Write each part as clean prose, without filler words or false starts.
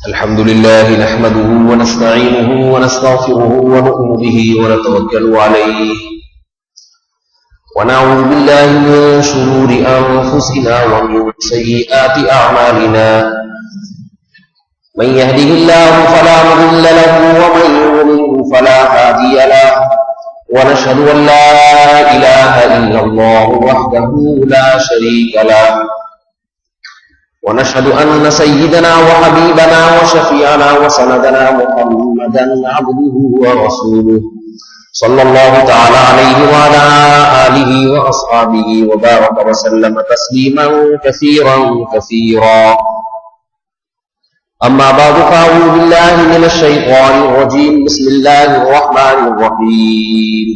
الحمد لله نحمده ونستعينه ونستغفره ونؤمن به ونتوكل عليه ونعوذ بالله من شرور أنفسنا ومن سيئات أعمالنا من يهده الله فلا مضل له ومن يضلل فلا هادي له ونشهد أن لا إله إلا الله وحده لا شريك له ونشهد أن سيدنا وحبيبنا وشفيعنا وسندنا محمدا عبده ورسوله صلى الله تعالى عليه وعلى آله وأصحابه وبارك وسلم تسليما كثيرا كثيرا أما بعد فأعوذ بالله من الشيطان الرجيم بسم الله الرحمن الرحيم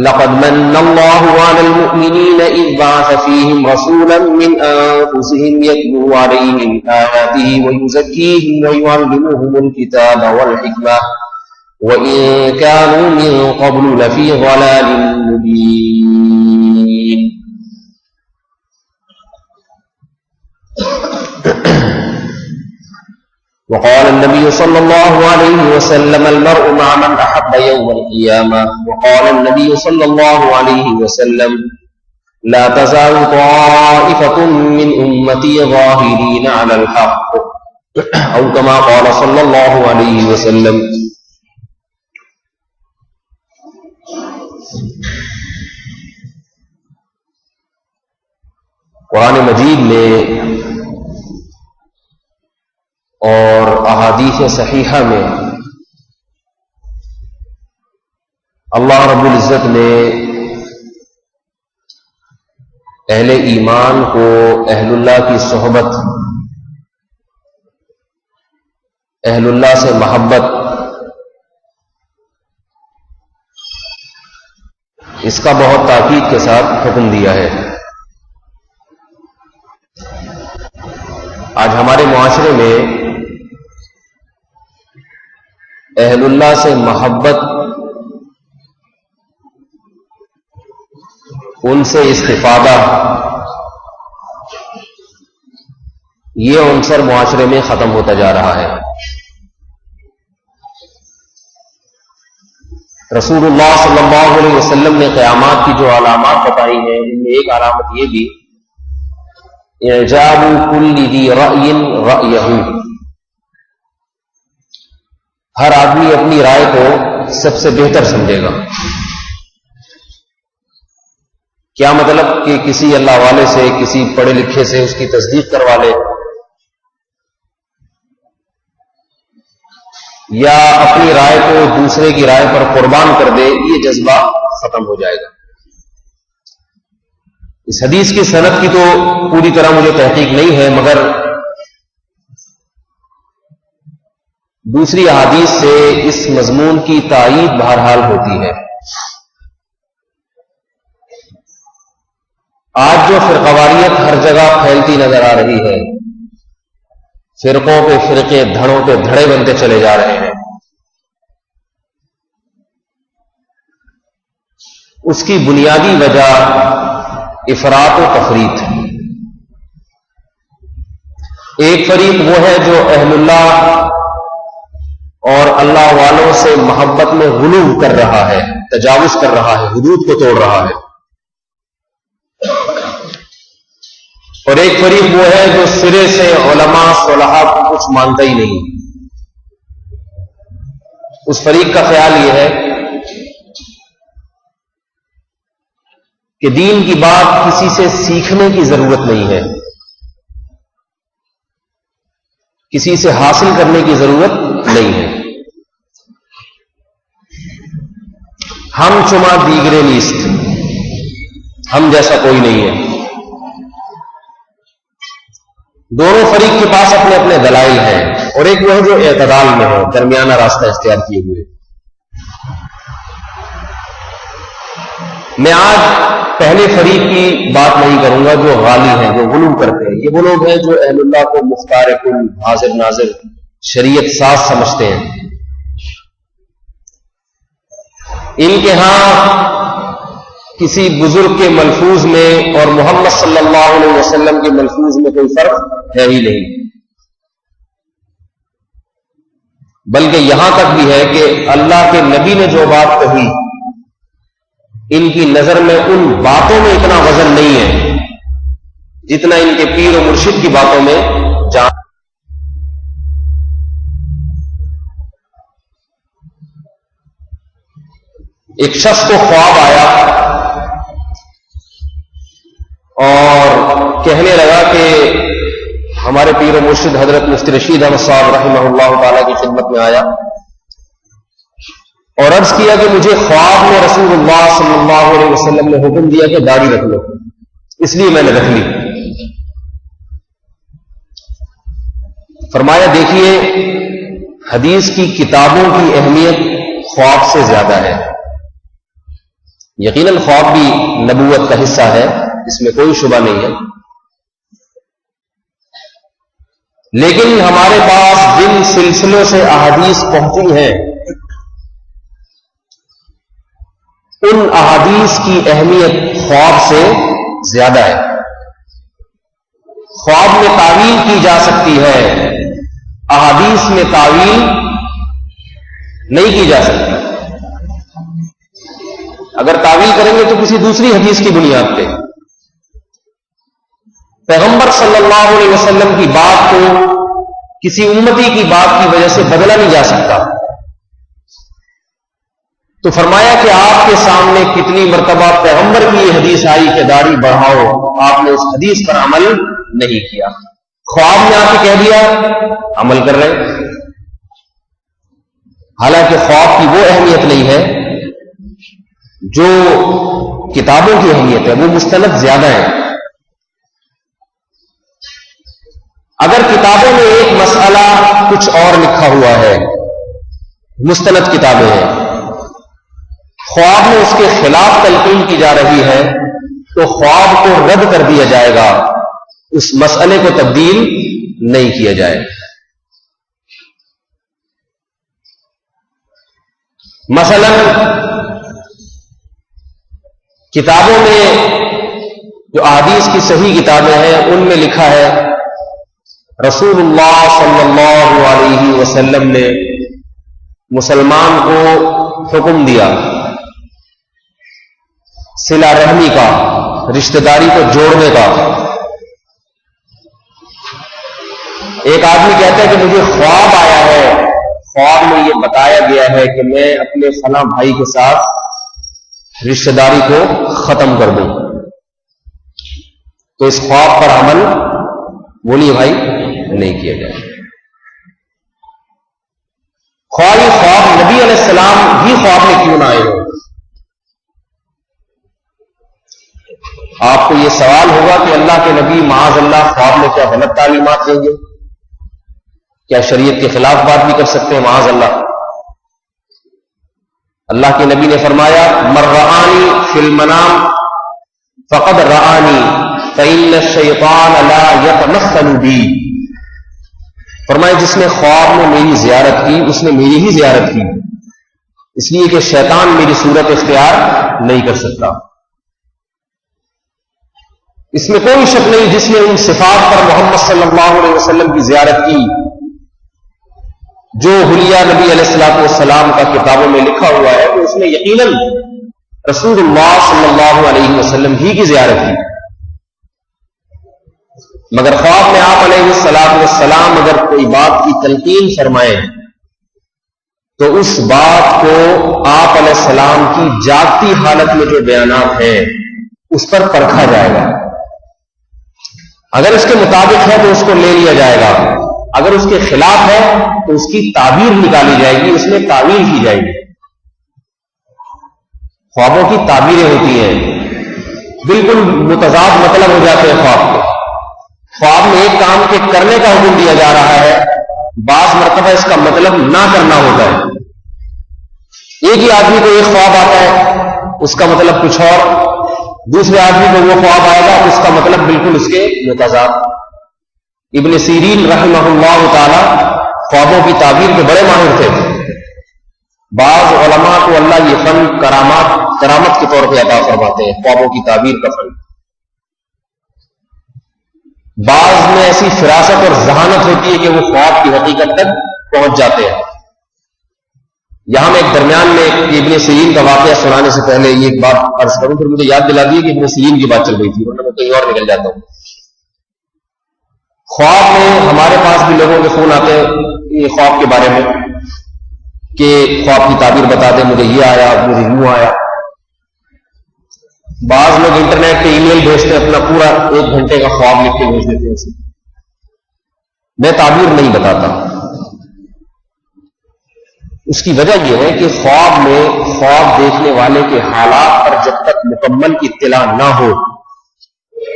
لقد من الله على المؤمنين إذ بعث فيهم رسولا من أنفسهم يتلو عليهم آياته ويزكيهم ويعلمهم الكتاب والحكمة وإن كانوا من قبل لفي ضلال مبين. وقال النبي صلى الله عليه وسلم المرء مع من أحب يوم القيامة. وقال النبي صلى الله عليه وسلم لا تزال طائفة من أمتي ظاهرين على الحق أو كما قال صلى الله عليه وسلم. قرآن مجید میں اور احادیث صحیحہ میں اللہ رب العزت نے اہل ایمان کو اہل اللہ کی صحبت، اہل اللہ سے محبت، اس کا بہت تاکید کے ساتھ حکم دیا ہے. آج ہمارے معاشرے میں اہل اللہ سے محبت، ان سے استفادہ، یہ عنصر معاشرے میں ختم ہوتا جا رہا ہے. رسول اللہ صلی اللہ علیہ وسلم نے قیامات کی جو علامات بتائی ہیں ان میں ایک علامت یہ بھی اعجاب کل ذی رأی رأیہ، ہر آدمی اپنی رائے کو سب سے بہتر سمجھے گا. کیا مطلب کہ کسی اللہ والے سے، کسی پڑھے لکھے سے اس کی تصدیق کروا لے یا اپنی رائے کو دوسرے کی رائے پر قربان کر دے، یہ جذبہ ختم ہو جائے گا. اس حدیث کی سند کی تو پوری طرح مجھے تحقیق نہیں ہے، مگر دوسری احادیث سے اس مضمون کی تائید بہرحال ہوتی ہے. آج جو فرقواریت ہر جگہ پھیلتی نظر آ رہی ہے، فرقوں پہ فرقے، دھڑوں پہ دھڑے بنتے چلے جا رہے ہیں، اس کی بنیادی وجہ افراط و تفریط ہے. ایک فریق وہ ہے جو اہل اللہ اور اللہ والوں سے محبت میں غلو کر رہا ہے، تجاوز کر رہا ہے، حدود کو توڑ رہا ہے. اور ایک فریق وہ ہے جو سرے سے علماء صلحاء کو کچھ مانتا ہی نہیں. اس فریق کا خیال یہ ہے کہ دین کی بات کسی سے سیکھنے کی ضرورت نہیں ہے، کسی سے حاصل کرنے کی ضرورت نہیں ہے. ہم چما دیگرے نیست، ہم جیسا کوئی نہیں ہے. دونوں فریق کے پاس اپنے اپنے دلائل ہیں، اور ایک وہ ہے جو اعتدال میں ہے، درمیانہ راستہ اختیار کیے ہوئے. میں آج پہلے فریق کی بات نہیں کروں گا جو غالی ہیں، جو غلو کرتے ہیں. یہ وہ لوگ ہیں جو اہل اللہ کو مختار کل، حاضر ناظر، شریعت ساز سمجھتے ہیں. ان کے ہاں کسی بزرگ کے ملفوظ میں اور محمد صلی اللہ علیہ وسلم کے ملفوظ میں کوئی فرق ہے ہی نہیں، بلکہ یہاں تک بھی ہے کہ اللہ کے نبی نے جو بات کہی ان کی نظر میں ان باتوں میں اتنا وزن نہیں ہے جتنا ان کے پیر و مرشد کی باتوں میں جان۔ ایک شخص کو خواب آیا اور کہنے لگا کہ ہمارے پیر و مرشد حضرت مفتی رشید احمد صاحب رحمہ اللہ تعالی کی خدمت میں آیا اور عرض کیا کہ مجھے خواب میں رسول اللہ صلی اللہ علیہ وسلم نے حکم دیا کہ داڑھی رکھ لو، اس لیے میں نے رکھ لی۔ فرمایا دیکھیے حدیث کی کتابوں کی اہمیت خواب سے زیادہ ہے۔ یقیناً خواب بھی نبوت کا حصہ ہے، اس میں کوئی شبہ نہیں ہے، لیکن ہمارے پاس جن سلسلوں سے احادیث پہنچی ہیں ان احادیث کی اہمیت خواب سے زیادہ ہے۔ خواب میں تعویل کی جا سکتی ہے، احادیث میں تعویل نہیں کی جا سکتی۔ اگر تعویل کریں گے تو کسی دوسری حدیث کی بنیاد پہ، پیغمبر صلی اللہ علیہ وسلم کی بات کو کسی امتی کی بات کی وجہ سے بدلا نہیں جا سکتا۔ تو فرمایا کہ آپ کے سامنے کتنی مرتبہ پیغمبر کی یہ حدیث آئی کہ داڑھی بڑھاؤ، آپ نے اس حدیث پر عمل نہیں کیا، خواب میں آ کے کہہ دیا عمل کر رہے۔ حالانکہ خواب کی وہ اہمیت نہیں ہے جو کتابوں کی اہمیت ہے، وہ مستند زیادہ ہے۔ اگر کتابوں میں ایک مسئلہ کچھ اور لکھا ہوا ہے، مستند کتابیں ہیں، خواب میں اس کے خلاف تلقین کی جا رہی ہے تو خواب کو رد کر دیا جائے گا، اس مسئلے کو تبدیل نہیں کیا جائے۔ مثلا کتابوں میں جو احادیث کی صحیح کتابیں ہیں ان میں لکھا ہے رسول اللہ صلی اللہ علیہ وسلم نے مسلمان کو حکم دیا صلہ رحمی کا، رشتہ داری کو جوڑنے کا۔ ایک آدمی کہتا ہے کہ مجھے خواب آیا ہے، خواب میں یہ بتایا گیا ہے کہ میں اپنے فلاں بھائی کے ساتھ رشتہ داری کو ختم کر دوں، تو اس خواب پر عمل بولیے بھائی نہیں کیا جائے۔ خواب نبی علیہ السلام بھی خواب میں کیوں نہ آئے ہو؟ آپ کو یہ سوال ہوگا کہ اللہ کے نبی معاذ اللہ خواب میں کیا غلط تعلیمات دیں گے؟ کیا شریعت کے خلاف بات بھی کر سکتے ہیں؟ معاذ اللہ۔ اللہ کے نبی نے فرمایا من رآنی فی المنام فقد رآنی فإن الشیطان لا یتمثل بی۔ فرمایا جس نے خواب میں میری زیارت کی اس نے میری ہی زیارت کی، اس لیے کہ شیطان میری صورت اختیار نہیں کر سکتا۔ اس میں کوئی شک نہیں جس نے ان صفات پر محمد صلی اللہ علیہ وسلم کی زیارت کی جو حلیہ نبی علیہ الصلوۃ والسلام کا کتابوں میں لکھا ہوا ہے، تو اس نے یقیناً رسول اللہ صلی اللہ علیہ وسلم ہی کی زیارت کی۔ مگر خواب میں آپ علیہ الصلوۃ والسلام اگر کوئی بات کی تلقین فرمائیں تو اس بات کو آپ علیہ السلام کی جاگتی حالت میں جو بیانات ہیں اس پر پرکھا جائے گا۔ اگر اس کے مطابق ہے تو اس کو لے لیا جائے گا، اگر اس کے خلاف ہے تو اس کی تعبیر نکالی جائے گی، اس میں تعویل کی جائے گی۔ خوابوں کی تعبیریں ہوتی ہیں، بالکل متضاد مطلب ہو جاتے ہیں خواب کے۔ خواب میں ایک کام کے کرنے کا حکم دیا جا رہا ہے، بعض مرتبہ اس کا مطلب نہ کرنا ہوتا ہے۔ ایک ہی آدمی کو ایک خواب آتا ہے، اس کا مطلب کچھ اور، دوسرے آدمی کو وہ خواب آئے گا اس کا مطلب بالکل اس کے متضاد۔ ابن سیرین رحمہ اللہ تعالی خوابوں کی تعبیر کے بڑے ماہر تھے۔ بعض علماء کو اللہ یہ فن کرامت کے طور پہ عطا فرماتے ہیں، خوابوں کی تعبیر کا فن۔ بعض میں ایسی فراست اور ذہانت ہوتی ہے کہ وہ خواب کی حقیقت تک پہنچ جاتے ہیں. یہاں میں ایک درمیان میں ابن سیرین کا واقعہ سنانے سے پہلے یہ ایک بات عرض کروں، پھر مجھے یاد دلا دی کہ ابن سیرین کی بات چل رہی تھی، ورنہ میں کہیں اور نکل جاتا ہوں. خواب میں ہمارے پاس بھی لوگوں کے فون آتے ہیں یہ خواب کے بارے میں کہ خواب کی تعبیر بتا دیں، مجھے یہ آیا، مجھے یوں آیا. بعض لوگ انٹرنیٹ پہ ای میل بھیجتے ہیں، اپنا پورا 1 گھنٹے کا خواب لکھ کے بھیج دیتے ہیں اسے. میں تعبیر نہیں بتاتا. اس کی وجہ یہ ہے کہ خواب میں خواب دیکھنے والے کے حالات پر جب تک مکمل اطلاع نہ ہو،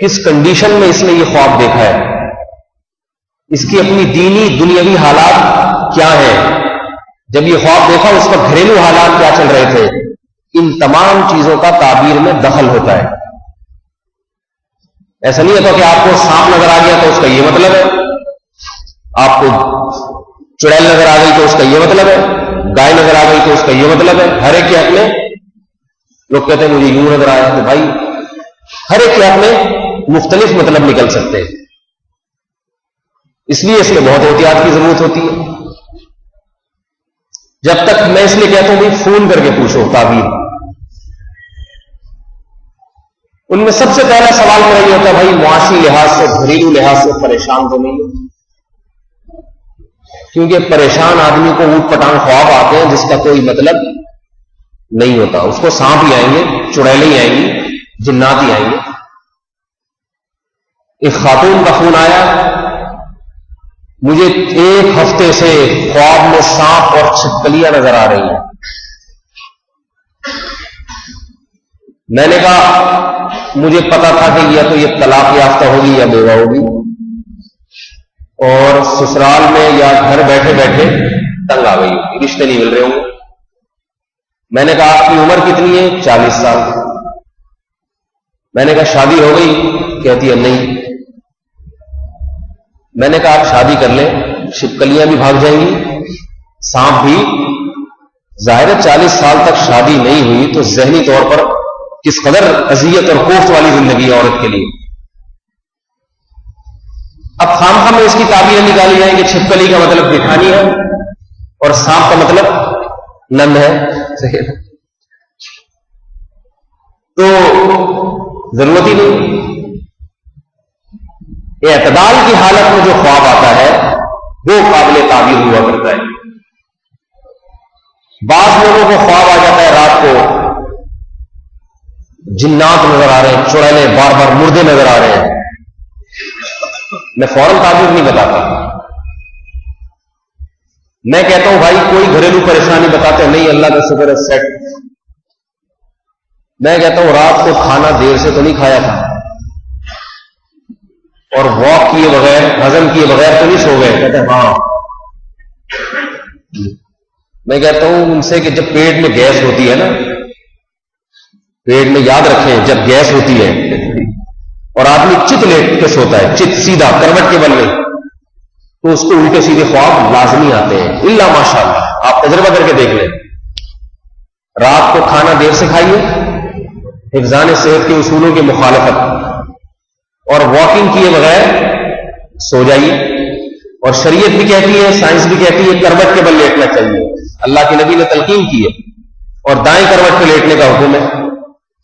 کس کنڈیشن میں اس نے یہ خواب دیکھا ہے، اس کی اپنی دینی دنیاوی حالات کیا ہیں، جب یہ خواب دیکھا اس کا گھریلو حالات کیا چل رہے تھے، ان تمام چیزوں کا تعبیر میں دخل ہوتا ہے. ایسا نہیں ہوتا کہ آپ کو سانپ نظر آ گیا تو اس کا یہ مطلب ہے، آپ کو چڑیل نظر آ گئی تو اس کا یہ مطلب ہے، گائے نظر آ گئی تو اس کا یہ مطلب ہے. ہر ایک کے حق میں لوگ کہتے ہیں مجھے یوں نظر آیا، تو بھائی ہر ایک کے حق میں مختلف مطلب نکل سکتے ہیں. اس لیے اس میں بہت احتیاط کی ضرورت ہوتی ہے. جب تک میں اس لیے کہتا ہوں بھائی فون کر کے پوچھو تعبیر. ان میں سب سے پہلا سوال میرا یہ ہوتا ہے بھائی معاشی لحاظ سے، گھریلو لحاظ سے پریشان تو نہیں ہے؟ کیونکہ پریشان آدمی کو اوٹ پٹانگ خواب آتے ہیں جس کا کوئی مطلب نہیں ہوتا. اس کو سانپ ہی آئیں گے، چڑیلیں ہی آئیں گی، جنات ہی آئیں گے. ایک خاتون کا فون آیا، مجھے 1 ہفتے سے خواب میں سانپ اور چھپکلیاں نظر آ رہی ہیں. میں نے کہا مجھے پتا تھا کہ یا تو یہ طلاق یافتہ ہوگی یا بیوہ ہوگی، اور سسرال میں یا گھر بیٹھے بیٹھے تنگ آ گئی ہوگی، رشتے نہیں مل رہے ہوں گے. میں نے کہا آپ کی عمر کتنی ہے؟ 40 سال. میں نے کہا شادی ہو گئی؟ کہتی ہے نہیں. میں نے کہا آپ شادی کر لیں، چھپکلیاں بھی بھاگ جائیں گی، سانپ بھی. ظاہر ہے 40 سال تک شادی نہیں ہوئی تو ذہنی طور پر کس قدر اذیت اور کوفت والی زندگی ہے عورت کے لیے. اب خامخواہ میں اس کی تعبیریں نکالی جائیں کہ چھپکلی کا مطلب دکھانی ہے اور سانپ کا مطلب نند ہے. تو ضرورت ہی نہیں. اعتدال کی حالت میں جو خواب آتا ہے وہ قابل تعبیر ہوا کرتا ہے. بعض لوگوں کو خواب آ جاتا ہے رات کو جنات نظر آ رہے ہیں، چڑیلیں بار بار مردے نظر آ رہے ہیں. میں فوراً تعبیر نہیں بتاتا. میں کہتا ہوں بھائی کوئی گھریلو پریشانی بتاتے نہیں، اللہ کا شکر ہے سیٹ. میں کہتا ہوں رات کو کھانا دیر سے تو نہیں کھایا تھا، اور واک کیے بغیر، ہضم کیے بغیر تو نہیں سو گئے؟ کہتے ہیں ہاں. میں کہتا ہوں ان سے کہ جب پیٹ میں گیس ہوتی ہے نا، پیٹ میں یاد رکھیں جب گیس ہوتی ہے اور آدمی چت لیٹ کے سوتا ہے، چت سیدھا کروٹ کے بل میں، تو اس کو الٹے سیدھے خواب لازمی آتے ہیں، الا ماشاء اللہ. آپ تجربہ کر کے دیکھ لیں. رات کو کھانا دیر سے کھائیے، حفظان صحت کے اصولوں کی مخالفت، اور واکنگ کیے بغیر سو جائیے. اور شریعت بھی کہتی ہے، سائنس بھی کہتی ہے کروٹ کے بل لیٹنا چاہیے. اللہ کے نبی نے تلقین کی ہے، اور دائیں کروٹ پہ لیٹنے کا حکم ہے.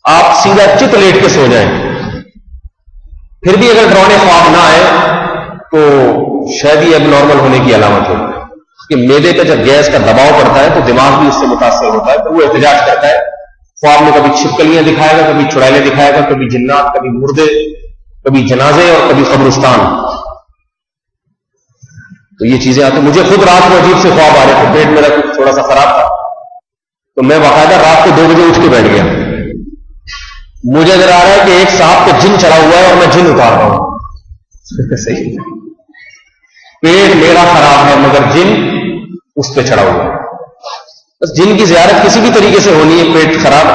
آپ سیدھا چت لیٹ کے سو جائیں. پھر بھی اگر ڈراؤنے خواب نہ آئے تو شاید ہی اب نارمل ہونے کی علامت ہے کہ معدے پہ جب گیس کا دباؤ پڑتا ہے تو دماغ بھی اس سے متاثر ہوتا ہے، تو وہ احتجاج کرتا ہے. خواب میں کبھی چھپکلیاں دکھائے گا، کبھی چڑیلیں دکھائے گا، کبھی جنات، کبھی مردے، کبھی جنازے، اور کبھی قبرستان. تو یہ چیزیں آتی. مجھے خود رات میں عجیب سے خواب آ رہے تھے، پیٹ میرا کچھ تھوڑا سا خراب تھا، تو میں باقاعدہ رات کو 2 بجے اٹھ کے بیٹھ گیا. مجھے نظر آ رہا ہے کہ ایک صاحب پہ جن چڑھا ہوا ہے اور میں جن اتار رہا ہوں. صحیح، پیٹ میرا خراب ہے مگر جن اس پہ چڑھا ہوا ہے. بس جن کی زیارت کسی بھی طریقے سے ہونی ہے، پیٹ خراب،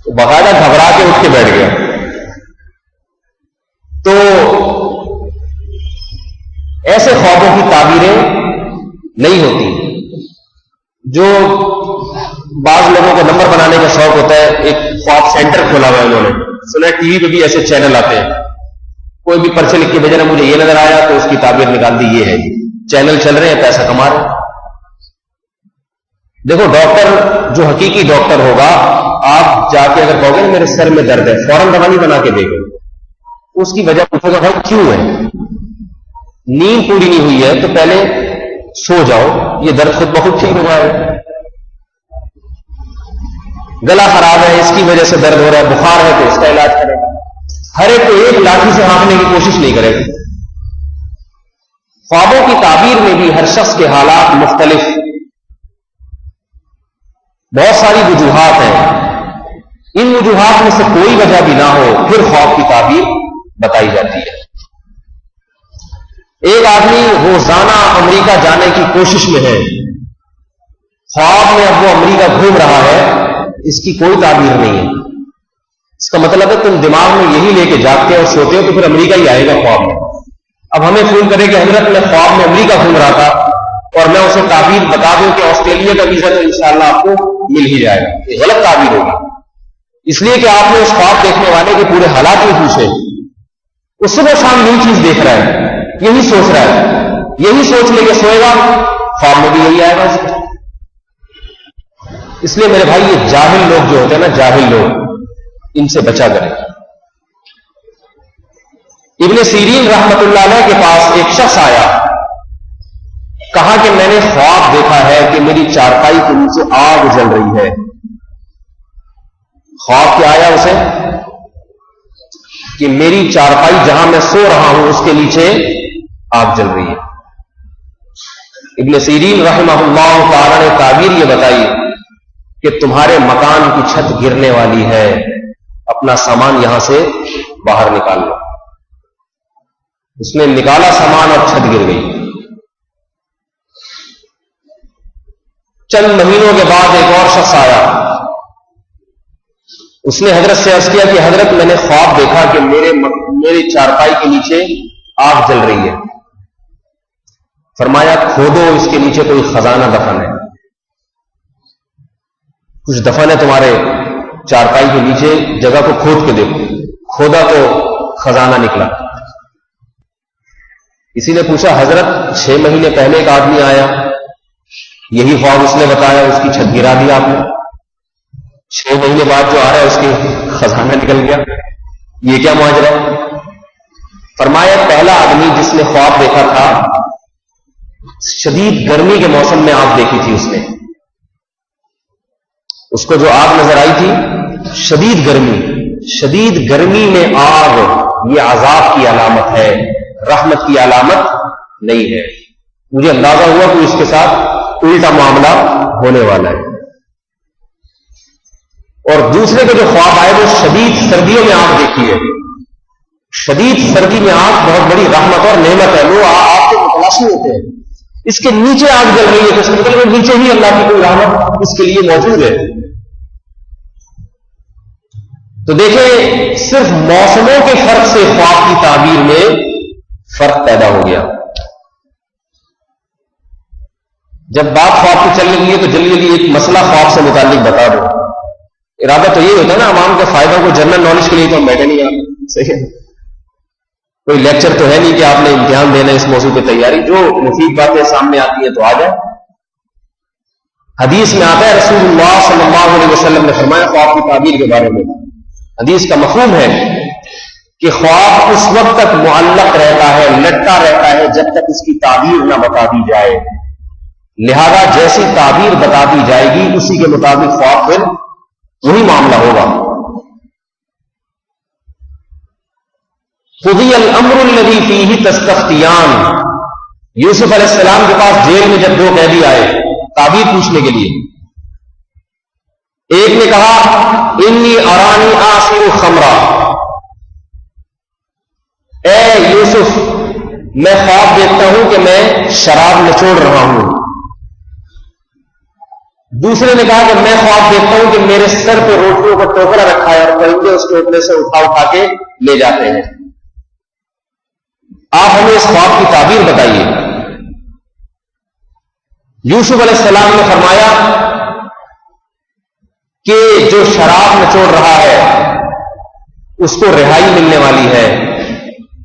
تو باقاعدہ گھبرا کے اٹھ کے بیٹھ گیا. تو ایسے خوابوں کی تعبیریں نہیں ہوتی. جو بعض لوگوں کو نمبر بنانے کا شوق ہوتا ہے، ایک خواب سینٹر کھولا ہوا ہے انہوں نے، سنا ٹی وی پہ بھی ایسے چینل آتے ہیں، کوئی بھی پرچے لکھ کے بھیجنا مجھے یہ نظر آیا تو اس کی تعبیر نکال دی، یہ ہے چینل چل رہے ہیں، پیسہ کما رہے ہیں۔ دیکھو ڈاکٹر جو حقیقی ڈاکٹر ہوگا، آپ جا کے اگر کہو گے میرے سر میں درد ہے، فوراً دوا نہیں بنا کے دے گا، اس کی وجہ پوچھے گا بھائی کیوں ہے، نیند پوری نہیں ہوئی ہے تو پہلے سو جاؤ، یہ درد خود بخود ٹھیک ہو جائے گا۔ گلا خراب ہے اس کی وجہ سے درد ہو رہا ہے، بخار ہے تو اس کا علاج کرے گا، ہر ایک کو ایک لاٹھی سے ہانکنے کی کوشش نہیں کرے گا۔ خوابوں کی تعبیر میں بھی ہر شخص کے حالات مختلف، بہت ساری وجوہات ہیں، ان وجوہات میں سے کوئی وجہ بھی نہ ہو پھر خواب کی تعبیر بتائی جاتی ہے۔ ایک آدمی روزانہ امریکہ جانے کی کوشش میں ہے، خواب میں اب وہ امریکہ گھوم رہا ہے، اس کی کوئی تعبیر نہیں ہے۔ اس کا مطلب ہے تم دماغ میں یہی لے کے جاگتے اور سوتے ہو تو پھر امریکہ ہی آئے گا خواب میں۔ اب ہمیں فون کرے کہ حضرت میں خواب میں امریکہ گھوم رہا تھا اور میں اسے تعبیر بتا دوں کہ آسٹریلیا کا ویزا تو انشاءاللہ آپ کو مل ہی جائے گا، یہ غلط تعبیر ہوگی، اس لیے کہ آپ نے اس خواب دیکھنے والے کے پورے حالات میں پوچھے، اس سے وہ شام یہی چیز دیکھ رہا ہے، یہی سوچ رہا ہے، یہی سوچ لے کے سوئے گا، خواب میں بھی یہی آئے گا۔ اس لیے میرے بھائی یہ جاہل لوگ جو ہوتے ہیں نا، جاہل لوگ، ان سے بچا کریں۔ ابن سیرین رحمت اللہ علیہ کے پاس ایک شخص آیا، کہا کہ میں نے خواب دیکھا ہے کہ میری چارپائی کے نیچے آگ جل رہی ہے۔ خواب کیا آیا اسے کہ میری چارپائی جہاں میں سو رہا ہوں اس کے نیچے آگ جل رہی ہے۔ ابن سیرین رحمہ اللہ تعالی نے تعبیر یہ بتائی کہ تمہارے مکان کی چھت گرنے والی ہے، اپنا سامان یہاں سے باہر نکال لو۔ اس نے نکالا سامان اور چھت گر گئی۔ چند مہینوں کے بعد ایک اور شخص آیا، اس نے حضرت سے عرض کیا کہ حضرت میں نے خواب دیکھا کہ میری چارپائی کے نیچے آگ جل رہی ہے۔ فرمایا کھودو، اس کے نیچے کوئی خزانہ دفن ہے، کچھ دفن ہے تمہارے چارپائی کے نیچے، جگہ کو کھود کے دیکھو۔ کھودا تو خزانہ نکلا۔ کسی نے پوچھا حضرت 6 مہینے پہلے ایک آدمی آیا، یہی خواب اس نے بتایا، اس کی چھت گرا دیا آپ نے، 6 مہینے بعد جو آ رہا ہے اس کے خزانہ نکل گیا، یہ کیا ماجرا ہے؟ فرمایا پہلا آدمی جس نے خواب دیکھا تھا، شدید گرمی کے موسم میں آگ دیکھی تھی، اس کو جو آگ نظر آئی تھی، شدید گرمی میں آگ، یہ عذاب کی علامت ہے، رحمت کی علامت نہیں ہے۔ مجھے اندازہ ہوا کہ اس کے ساتھ الٹا معاملہ ہونے والا ہے۔ اور دوسرے کے جو خواب آئے وہ شدید سردیوں میں آگ دیکھی ہے۔ شدید سردی میں آگ بہت بڑی رحمت اور نعمت ہے، وہ آگ کے متلاشی ہوتے ہیں۔ اس کے نیچے آگ جل رہی ہے تو اس کے مطلب نیچے ہی اللہ کی کوئی رحمت اس کے لیے موجود ہے۔ تو دیکھیں صرف موسموں کے فرق سے خواب کی تعبیر میں فرق پیدا ہو گیا۔ جب بات خواب کی چل رہی ہے تو جلدی ایک مسئلہ خواب سے متعلق بتا دو۔ ارادہ تو یہ ہوتا ہے نا عوام کے فائدوں کو، جنرل نالج کے لیے تو ہم بیٹھے نہیں ہیں، صحیح ہے، کوئی لیکچر تو ہے نہیں کہ آپ نے امتحان دینا اس موضوع پہ تیاری، جو مفید باتیں سامنے آتی ہیں تو آ جائے۔ حدیث میں آتا ہے رسول اللہ صلی اللہ علیہ وسلم نے فرمایا خواب کی تعبیر کے بارے میں، حدیث کا مفہوم ہے کہ خواب اس وقت تک معلق رہتا ہے، لٹکا رہتا ہے جب تک اس کی تعبیر نہ بتا دی جائے، لہذا جیسی تعبیر بتا دی جائے گی اسی کے مطابق خواب پھر وہی معاملہ ہوگا۔ قضی الامر الذی فیہ تستفتیان، یوسف علیہ السلام کے پاس جیل میں جب 2 قیدی آئے تعبیر پوچھنے کے لیے، ایک نے کہا انی ارانی آصر خمرا، اے یوسف میں خواب دیکھتا ہوں کہ میں شراب نچوڑ رہا ہوں۔ دوسرے نے کہا کہ میں خواب دیکھتا ہوں کہ میرے سر پہ روٹیوں کا ٹوکرا رکھا ہے اور پرندے اس ٹوکرے سے اٹھا کے لے جاتے ہیں، آپ ہمیں اس خواب کی تعبیر بتائیے۔ یوسف علیہ السلام نے فرمایا کہ جو شراب نچوڑ رہا ہے اس کو رہائی ملنے والی ہے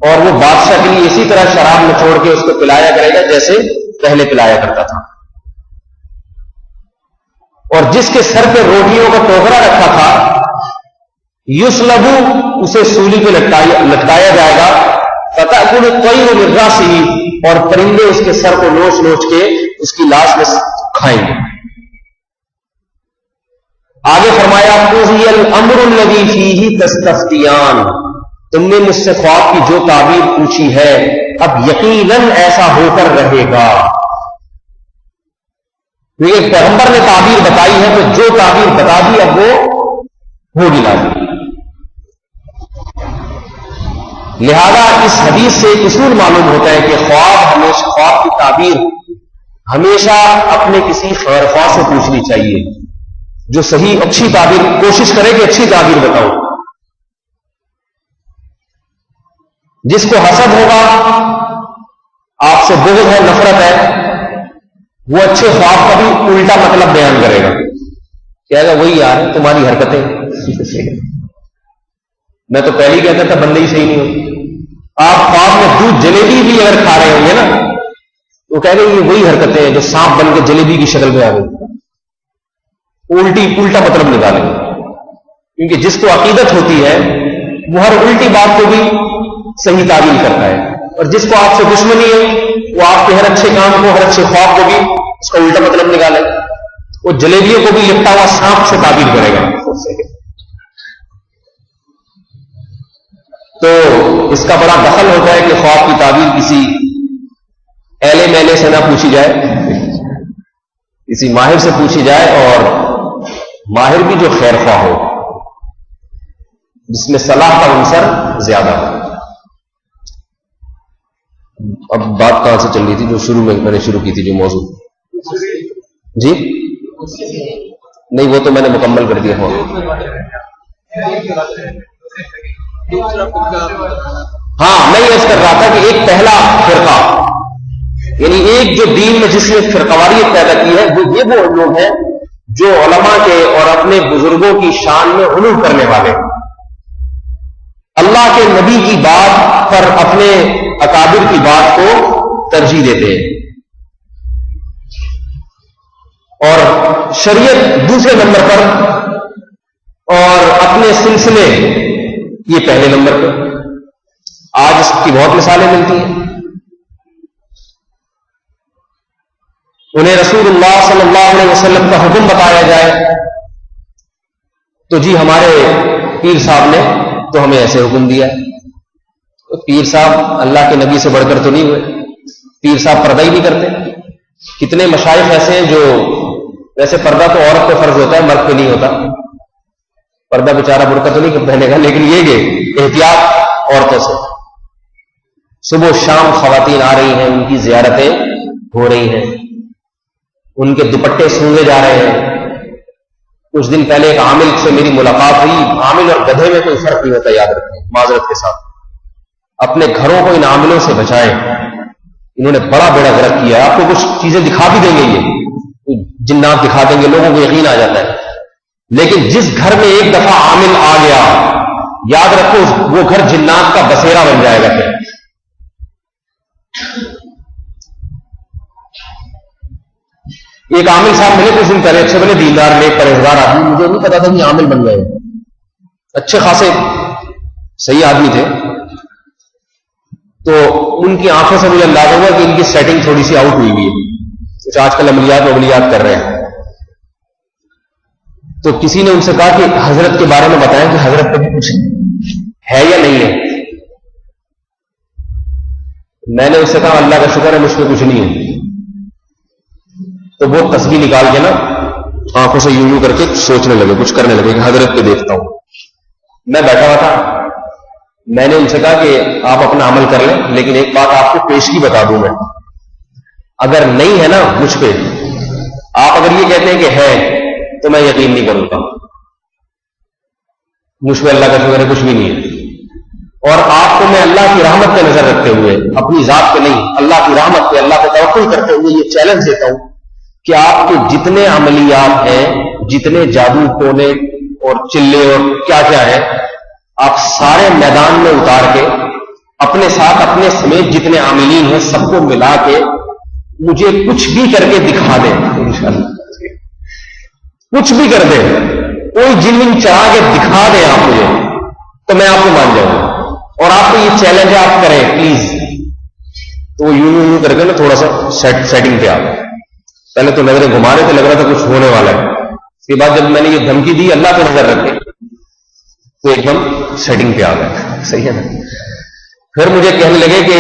اور وہ بادشاہ کے لیے اسی طرح شراب نچوڑ کے اس کو پلایا کرے گا جیسے پہلے پلایا کرتا تھا. اور جس کے سر پہ روٹیوں کا ٹوکرا رکھا تھا یسلبو اسے سولی پہ لٹکایا جائے گا. فتأکل الطیر من راسہ اور پرندے اس کے سر کو نوچ نوچ کے اس کی لاش میں کھائیں گے. آگے فرمایا قضی الامر الذی فیہ تستفتیان تم نے مجھ سے خواب کی جو تعبیر پوچھی ہے اب یقیناً ایسا ہو کر رہے گا. ایک پیغمبر نے تعبیر بتائی ہے تو جو تعبیر بتا دی اب وہ ہوگی لازم. لہذا اس حدیث سے ایک اصول معلوم ہوتا ہے کہ خواب کی تعبیر ہمیشہ اپنے کسی خیر خواہ سے پوچھنی چاہیے جو صحیح اچھی تعبیر کوشش کرے کہ اچھی تعبیر بتاؤ. جس کو حسد ہوگا آپ سے بغض ہے نفرت ہے وہ اچھے خواب کا بھی الٹا مطلب بیان کرے گا. کہے گا وہی یار تمہاری حرکتیں میں تو پہلے ہی کہتا تھا بندے ہی صحیح نہیں ہوتی. آپ خواب میں دودھ جلیبی بھی اگر کھا رہے ہوں گے نا تو کہہ گے یہ وہی حرکتیں ہیں جو سانپ بن کے جلیبی کی شکل میں آ گئی. الٹا مطلب نکالیں گے کیونکہ جس کو عقیدت ہوتی ہے وہ ہر الٹی بات کو بھی صحیح تعبیر کرتا ہے اور جس کو آپ سے دشمنی ہے وہ آپ کے ہر اچھے کام کو ہر اچھے خواب کو بھی اس کا الٹا مطلب نکالے. وہ جلیبیوں کو بھی لپٹا ہوا سانپ سے تعبیر کرے گا. تو اس کا بڑا دخل ہوتا ہے کہ خواب کی تعبیر کسی ایلے میلے سے نہ پوچھی جائے کسی ماہر سے پوچھی جائے اور ماہر بھی جو خیر خواہ ہو جس میں صلاح کا عنصر زیادہ ہو. اب بات کہاں سے چل رہی تھی جو میں نے شروع کی تھی جو موضوع جی نہیں وہ تو میں نے مکمل کر دیا. ہاں میں یہ کر رہا تھا کہ ایک پہلا فرقہ یعنی ایک جو دین میں جس نے فرقواریت پیدا کی ہے وہ لوگ ہیں جو علماء کے اور اپنے بزرگوں کی شان میں غلو کرنے والے اللہ کے نبی کی بات پر اپنے اکابر کی بات کو ترجیح دیتے ہیں اور شریعت دوسرے نمبر پر اور اپنے سلسلے یہ پہلے نمبر پر. آج اس کی بہت مثالیں ملتی ہیں. انہیں رسول اللہ صلی اللہ علیہ وسلم کا حکم بتایا جائے تو جی ہمارے پیر صاحب نے تو ہمیں ایسے حکم دیا ہے. تو پیر صاحب اللہ کے نبی سے بڑھ کر تو نہیں ہوئے. پیر صاحب پردہ ہی نہیں کرتے. کتنے مشائخ ایسے ہیں جو ویسے پردہ تو عورت پہ فرض ہوتا ہے مرد پہ نہیں ہوتا. پردہ بیچارہ برقع تو نہیں پہنے گا لیکن یہ کہ احتیاط عورتوں سے. صبح و شام خواتین آ رہی ہیں ان کی زیارتیں ہو رہی ہیں ان کے دوپٹے سونگے جا رہے ہیں. کچھ دن پہلے ایک عامل سے میری ملاقات ہوئی. عامل اور گدھے میں کوئی فرق نہیں ہوتا یاد رکھیں معذرت کے ساتھ. اپنے گھروں کو ان عاملوں سے بچائیں. انہوں نے بڑا بیڑا غرق کیا. آپ کو کچھ چیزیں دکھا بھی دیں گے یہ جنات دکھا دیں گے لوگوں کو یقین آ جاتا ہے لیکن جس گھر میں ایک دفعہ عامل آ گیا یاد رکھو وہ گھر جنات کا بسیرا بن جائے گا. پھر ایک عامل صاحب ملے کچھ دن پہلے اچھے بنے دیندار نیک پرہیزگار آدمی. مجھے نہیں پتا تھا کہ عامل بن گئے. اچھے خاصے صحیح آدمی تھے. تو ان کی آنکھوں سے مجھے اندازہ ہوا کہ ان کی سیٹنگ تھوڑی سی آؤٹ ہوئی ہوئی ہے. کچھ آج کل عملیات کر رہے ہیں. تو کسی نے ان سے کہا کہ حضرت کے بارے میں بتائیں کہ حضرت پہ کچھ ہے یا نہیں ہے. میں نے اس سے کہا اللہ کا شکر ہے مجھ پہ کچھ نہیں ہے. تو وہ تصویر نکال کے نا آنکھوں سے یوں کر کے سوچنے لگے کچھ کرنے لگے کہ حضرت پہ دیکھتا ہوں. میں بیٹھا ہوا تھا. میں نے ان سے کہا کہ آپ اپنا عمل کر لیں لیکن ایک بات آپ کو پیشگی بتا دوں میں. اگر نہیں ہے نا مجھ پہ آپ اگر یہ کہتے ہیں کہ ہے تو میں یقین نہیں کروں گا. مجھ پہ اللہ کا شکر ہے کچھ بھی نہیں ہے. اور آپ کو میں اللہ کی رحمت پہ نظر رکھتے ہوئے اپنی ذات پہ نہیں اللہ کی رحمت پہ اللہ پہ توکل کرتے ہوئے یہ چیلنج دیتا ہوں کہ آپ کے جتنے عملیات ہیں جتنے جادو ٹونے اور چلے اور کیا کیا ہے آپ سارے میدان میں اتار کے اپنے ساتھ اپنے سمیت جتنے عاملین ہیں سب کو ملا کے مجھے کچھ بھی کر کے دکھا دیں انشاءاللہ، کچھ بھی کر دیں، کوئی جن چاہ کے دکھا دیں آپ مجھے تو میں آپ کو مان جاؤں گا، اور آپ کو یہ چیلنج آپ کریں پلیز، تو وہ یوں کر کے نا تھوڑا سا سیٹنگ پہ آ گئے. پہلے تو نظریں گھما رہے تھے، لگ رہا تھا کچھ ہونے والا ہے. اس کے بعد جب میں نے یہ دھمکی دی اللہ پہ نظر رکھے تو ایک دم سیٹنگ پہ آ گئے. صحیح ہے نا. پھر مجھے کہنے لگے کہ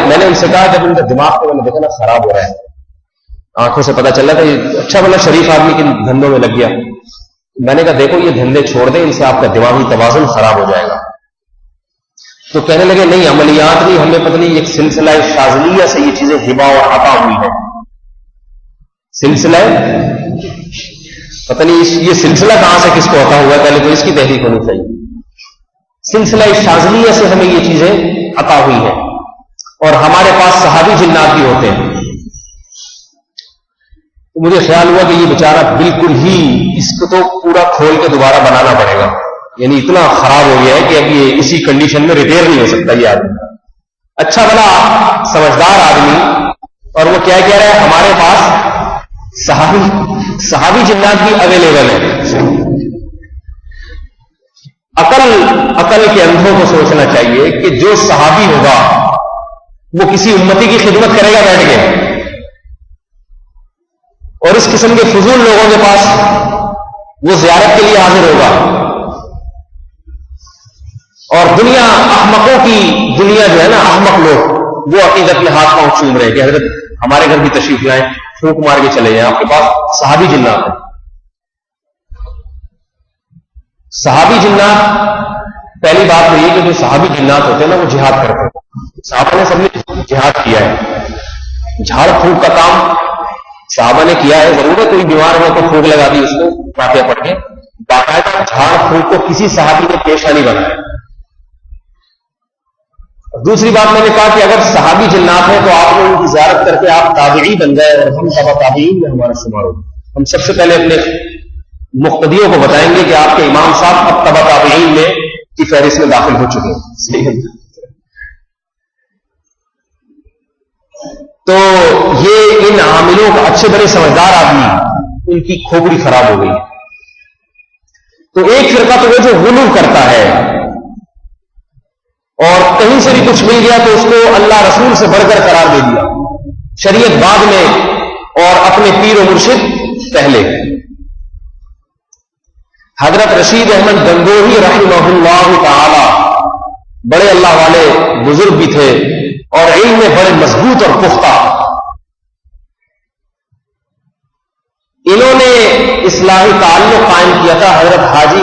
میں نے ان سے کہا جب ان کا دماغ کو میں نے دیکھا نا خراب ہو رہا ہے، آنکھوں سے پتا چل رہا تھا یہ اچھا بنا شریف آدمی کے دھندوں میں لگ گیا. میں نے کہا دیکھو یہ دھندے چھوڑ دیں، ان سے آپ کا دماغی توازن خراب ہو جائے گا. تو کہنے لگے نہیں عملیات نہیں، ہمیں پتہ نہیں ایک سلسلہ شاذلیہ سے یہ چیزیں ہبا اور عطا ہوئی ہے. سلسلہ پتہ نہیں یہ سلسلہ کہاں سے کس کو عطا ہوا ہے، پہلے تو اس کی تحقیق ہونی چاہیے. سلسلہ شاذلیہ سے ہمیں یہ چیزیں عطا ہوئی ہیں، اور ہمارے پاس صحابی جنات بھی ہوتے ہیں. تو مجھے خیال ہوا کہ یہ بیچارہ بالکل ہی اس کو تو پورا کھول کے دوبارہ بنانا پڑے گا، یعنی اتنا خراب ہو گیا ہے کہ اب یہ اسی کنڈیشن میں ریپیئر نہیں ہو سکتا. یہ آدمی اچھا بنا سمجھدار آدمی، اور وہ کیا کہہ رہا ہے ہمارے پاس صحابی جنات بھی اویلیبل ہے. عقل کے اندھوں کو سوچنا چاہیے کہ جو صحابی ہوگا وہ کسی امتی کی خدمت کرے گا بیٹھ کے، اور اس قسم کے فضول لوگوں کے پاس وہ زیارت کے لیے حاضر ہوگا. اور دنیا احمقوں کی دنیا جو ہے نا، احمق لوگ وہ عقیدت میں ہاتھ پاؤں چوم رہے کہ حضرت ہمارے گھر بھی تشریف لائیں، پھونک مار کے چلے جائیں، آپ کے پاس صحابی جنات ہیں. صحابی جنات پہلی بات تو یہ کہ جو صحابی جنات ہوتے ہیں نا وہ جہاد کرتے ہیں. صحابہ نے سب نے جہاد کیا ہے، جھاڑ پھونک کا کام صحابہ نے کیا ہے. ضرور ہے کوئی بیمار ہو تو پھونک لگا دی اس کو فاتحہ پڑھ کے، باقاعدہ جھاڑ پھونک کو کسی صحابی نے پیشہ نہیں بنایا. دوسری بات میں نے کہا کہ اگر صحابی جنات ہیں تو آپ لوگوں کی زیارت کر کے آپ تابعی بن گئے اور ہم تبع تابعین میں ہمارا شمار ہو. ہم سب سے پہلے اپنے مقتدیوں کو بتائیں گے کہ آپ کے امام صاحب اب تبع تابعین میں کی فہرست میں داخل ہو چکے ہیں. صحیح ہے. تو یہ ان عاملوں کا اچھے بڑے سمجھدار آدمی ان کی کھوپڑی خراب ہو گئی. تو ایک فرقہ تو وہ جو غلو کرتا ہے اور کہیں سے بھی کچھ مل گیا تو اس کو اللہ رسول سے بڑھ کر قرار دے دیا، شریعت بعد میں اور اپنے پیر و مرشد پہلے. حضرت رشید احمد گنگوہی رحمہ اللہ تعالی بڑے اللہ والے بزرگ بھی تھے اور علم میں بڑے مضبوط اور پختہ. انہوں نے اصلاحی تعلق قائم کیا تھا حضرت حاجی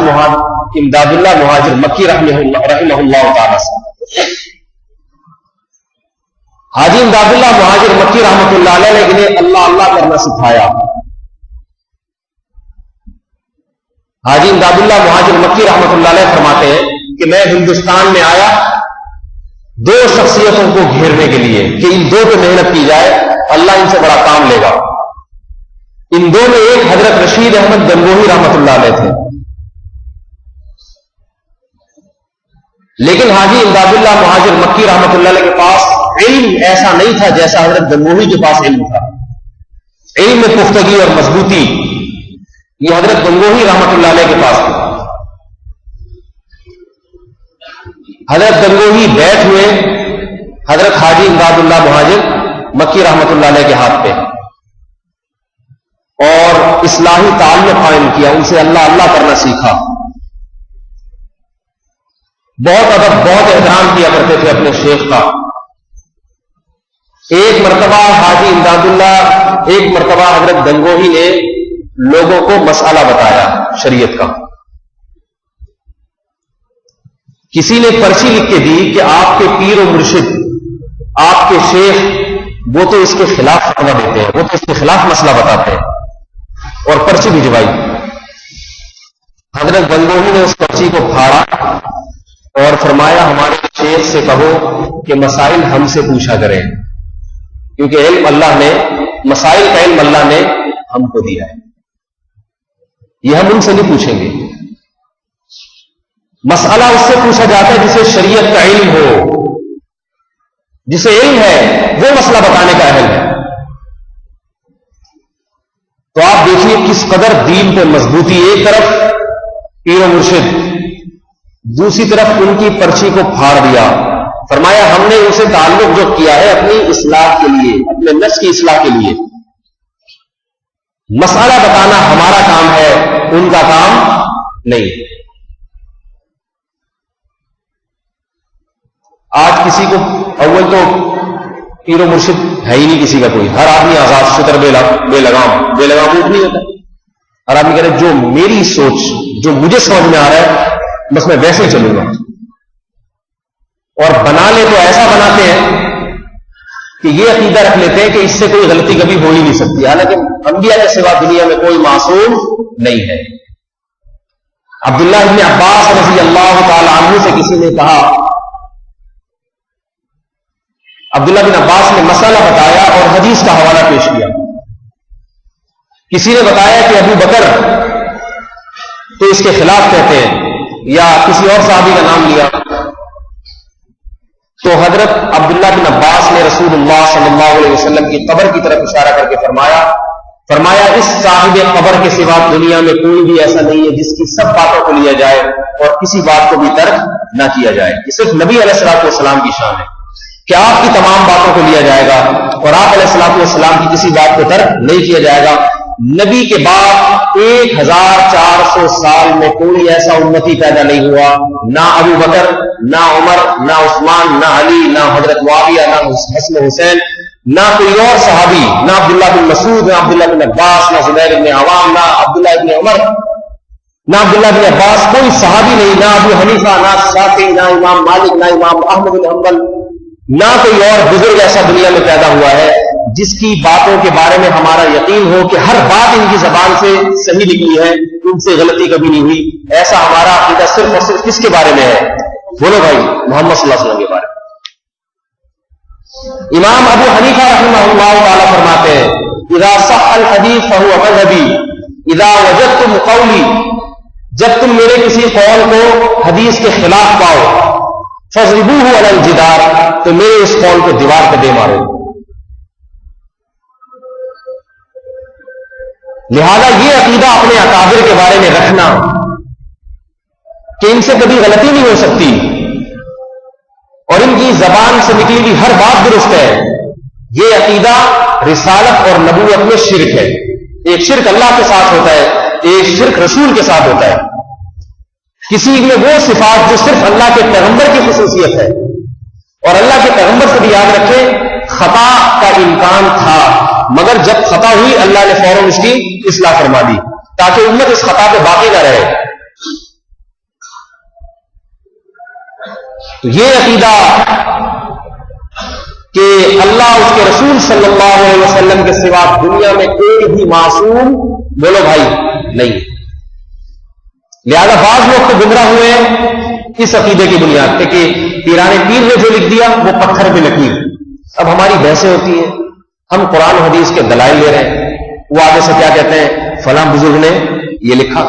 امداد اللہ مہاجر مکی رحمہ اللہ تعالی سے. حاجی امداد اللہ مہاجر مکی رحمۃ اللہ علیہ نے انہیں اللہ اللہ کرنا سکھایا. حاجی امداد اللہ مہاجر مکی رحمۃ اللہ علیہ فرماتے ہیں کہ میں ہندوستان میں آیا دو شخصیتوں کو گھیرنے کے لیے کہ ان دو پہ محنت کی جائے، اللہ ان سے بڑا کام لے گا. ان دو میں ایک حضرت رشید احمد گنگوہی رحمۃ اللہ علیہ تھے، لیکن حاجی امداد اللہ مہاجر مکی رحمۃ اللہ علیہ کے پاس علم ایسا نہیں تھا جیسا حضرت گنگوہی کے پاس علم تھا. علم میں پختگی اور مضبوطی یہ حضرت گنگوہی رحمۃ اللہ علیہ کے پاس تھی. حضرت گنگوہی بیٹھ ہوئے حضرت حاجی امداد اللہ مہاجر مکی رحمۃ اللہ علیہ کے ہاتھ پہ اور اصلاحی تعلق قائم کیا، ان سے اللہ اللہ کرنا سیکھا. بہت ادب بہت احترام کیا کرتے تھے اپنے شیخ کا. ایک مرتبہ حاجی امداد اللہ ایک مرتبہ حضرت گنگوہی نے لوگوں کو مسئلہ بتایا شریعت کا. کسی نے پرچی لکھ کے دی کہ آپ کے پیر و مرشد آپ کے شیخ وہ تو اس کے خلاف فتویٰ دیتے ہیں، وہ تو اس کے خلاف مسئلہ بتاتے ہیں، اور پرچی بھجوائی. حضرت گنگوہی نے اس پرچی کو پھاڑا اور فرمایا ہمارے شیخ سے کہو کہ مسائل ہم سے پوچھا کریں، کیونکہ علم اللہ نے مسائل کا علم اللہ نے ہم کو دیا ہے، یہ ہم ان سے نہیں پوچھیں گے. مسئلہ اس سے پوچھا جاتا ہے جسے شریعت کا علم ہو، جسے علم ہے وہ مسئلہ بتانے کا اہل ہے. تو آپ دیکھیے کس قدر دین پہ مضبوطی. ایک طرف پیر و مرشد، دوسری طرف ان کی پرچی کو پھاڑ دیا. فرمایا ہم نے ان سے تعلق جو کیا ہے اپنی اصلاح کے لیے، اپنے نفس کی اصلاح کے لیے. مسئلہ بتانا ہمارا کام ہے، ان کا کام نہیں. آج کسی کو اول تو پیر و مرشد ہے ہی نہیں کسی کا کوئی. ہر آدمی آزاد شتر بے لگام اونٹ نہیں ہوتا. ہر آدمی کہہ رہے جو میری سوچ، جو مجھے سمجھ میں آ رہا ہے بس میں ویسے ہی چلوں گا. اور بنا لے تو ایسا بناتے ہیں کہ یہ عقیدہ رکھ لیتے ہیں کہ اس سے کوئی غلطی کبھی ہو ہی نہیں سکتی. حالانکہ انبیاء کے سوا دنیا میں کوئی معصوم نہیں ہے. عبداللہ ابن عباس رضی اللہ تعالی عنہ سے کسی نے کہا، عبداللہ بن عباس نے مسئلہ بتایا اور حدیث کا حوالہ پیش کیا. کسی نے بتایا کہ ابو بکر تو اس کے خلاف کہتے ہیں، یا کسی اور صحابی کا نام لیا. تو حضرت عبداللہ بن عباس نے رسول اللہ صلی اللہ علیہ وسلم کی قبر کی طرف اشارہ کر کے فرمایا اس صاحب قبر کے سوا دنیا میں کوئی بھی ایسا نہیں ہے جس کی سب باتوں کو لیا جائے اور کسی بات کو بھی ترک نہ کیا جائے. یہ صرف نبی علیہ الصلوۃ والسلام کی شان ہے کہ آپ کی تمام باتوں کو لیا جائے گا اور آپ علیہ الصلوۃ والسلام کی کسی بات کو ترک نہیں کیا جائے گا. نبی کے بعد 1400 سال میں کوئی ایسا امتی پیدا نہیں ہوا، نہ ابو بکر، نہ عمر، نہ عثمان، نہ علی، نہ حضرت معاویہ، نہ حسن حسین، نہ کوئی اور صحابی، نہ عبداللہ بن مسعود، نہ عبداللہ بن عباس، نہ زبیر بن عوام، نہ عبداللہ بن عمر، نہ عبداللہ بن عباس. کوئی صحابی نہیں، نہ ابو حنیفہ، نہ شافعی، نہ امام مالک، نہ امام احمد بن حنبل، نہ کوئی اور بزرگ ایسا دنیا میں پیدا ہوا ہے جس کی باتوں کے بارے میں ہمارا یقین ہو کہ ہر بات ان کی زبان سے صحیح نکلی ہے، ان سے غلطی کبھی نہیں ہوئی. ایسا ہمارا عقیدہ صرف اور صرف کس کے بارے میں ہے؟ بولو بھائی، محمد صلی اللہ علیہ وسلم کے بارے میں. امام ابو حنیفہ رحمہ اللہ تعالی فرماتے ہیں اذا صح الحدیث فهو مذهبی اذا وجدتم قولی، جب تم میرے کسی قول کو حدیث کے خلاف پاؤ، فضربوه علی الجدار، تو میرے اس قول کو دیوار پہ دے مارو. لہذا یہ عقیدہ اپنے اکابر کے بارے میں رکھنا کہ ان سے کبھی غلطی نہیں ہو سکتی اور ان کی زبان سے نکلی ہوئی ہر بات درست ہے، یہ عقیدہ رسالت اور نبوت میں شرک ہے. ایک شرک اللہ کے ساتھ ہوتا ہے، ایک شرک رسول کے ساتھ ہوتا ہے. کسی میں وہ صفات جو صرف اللہ کے پیغمبر کی خصوصیت ہے، اور اللہ کے پیغمبر سے بھی یاد رکھیں خطا کا امکان تھا، مگر جب خطا ہوئی اللہ نے فوراً اس کی اصلاح فرما دی تاکہ امت اس خطا پہ باقی نہ رہے. تو یہ عقیدہ کہ اللہ اس کے رسول صلی اللہ علیہ وسلم کے سوا دنیا میں کوئی بھی معصوم، بولو بھائی، نہیں. لہذا بعض لوگ تو گمراہ ہوئے اس عقیدے کی بنیاد پہ کہ پیران پیر نے جو لکھ دیا وہ پتھر پہ لکیر. اب ہماری بحثیں ہوتی ہیں، ہم قرآن حدیث کے دلائل لے رہے ہیں، وہ آگے سے کیا کہتے ہیں، فلاں بزرگ نے یہ لکھا،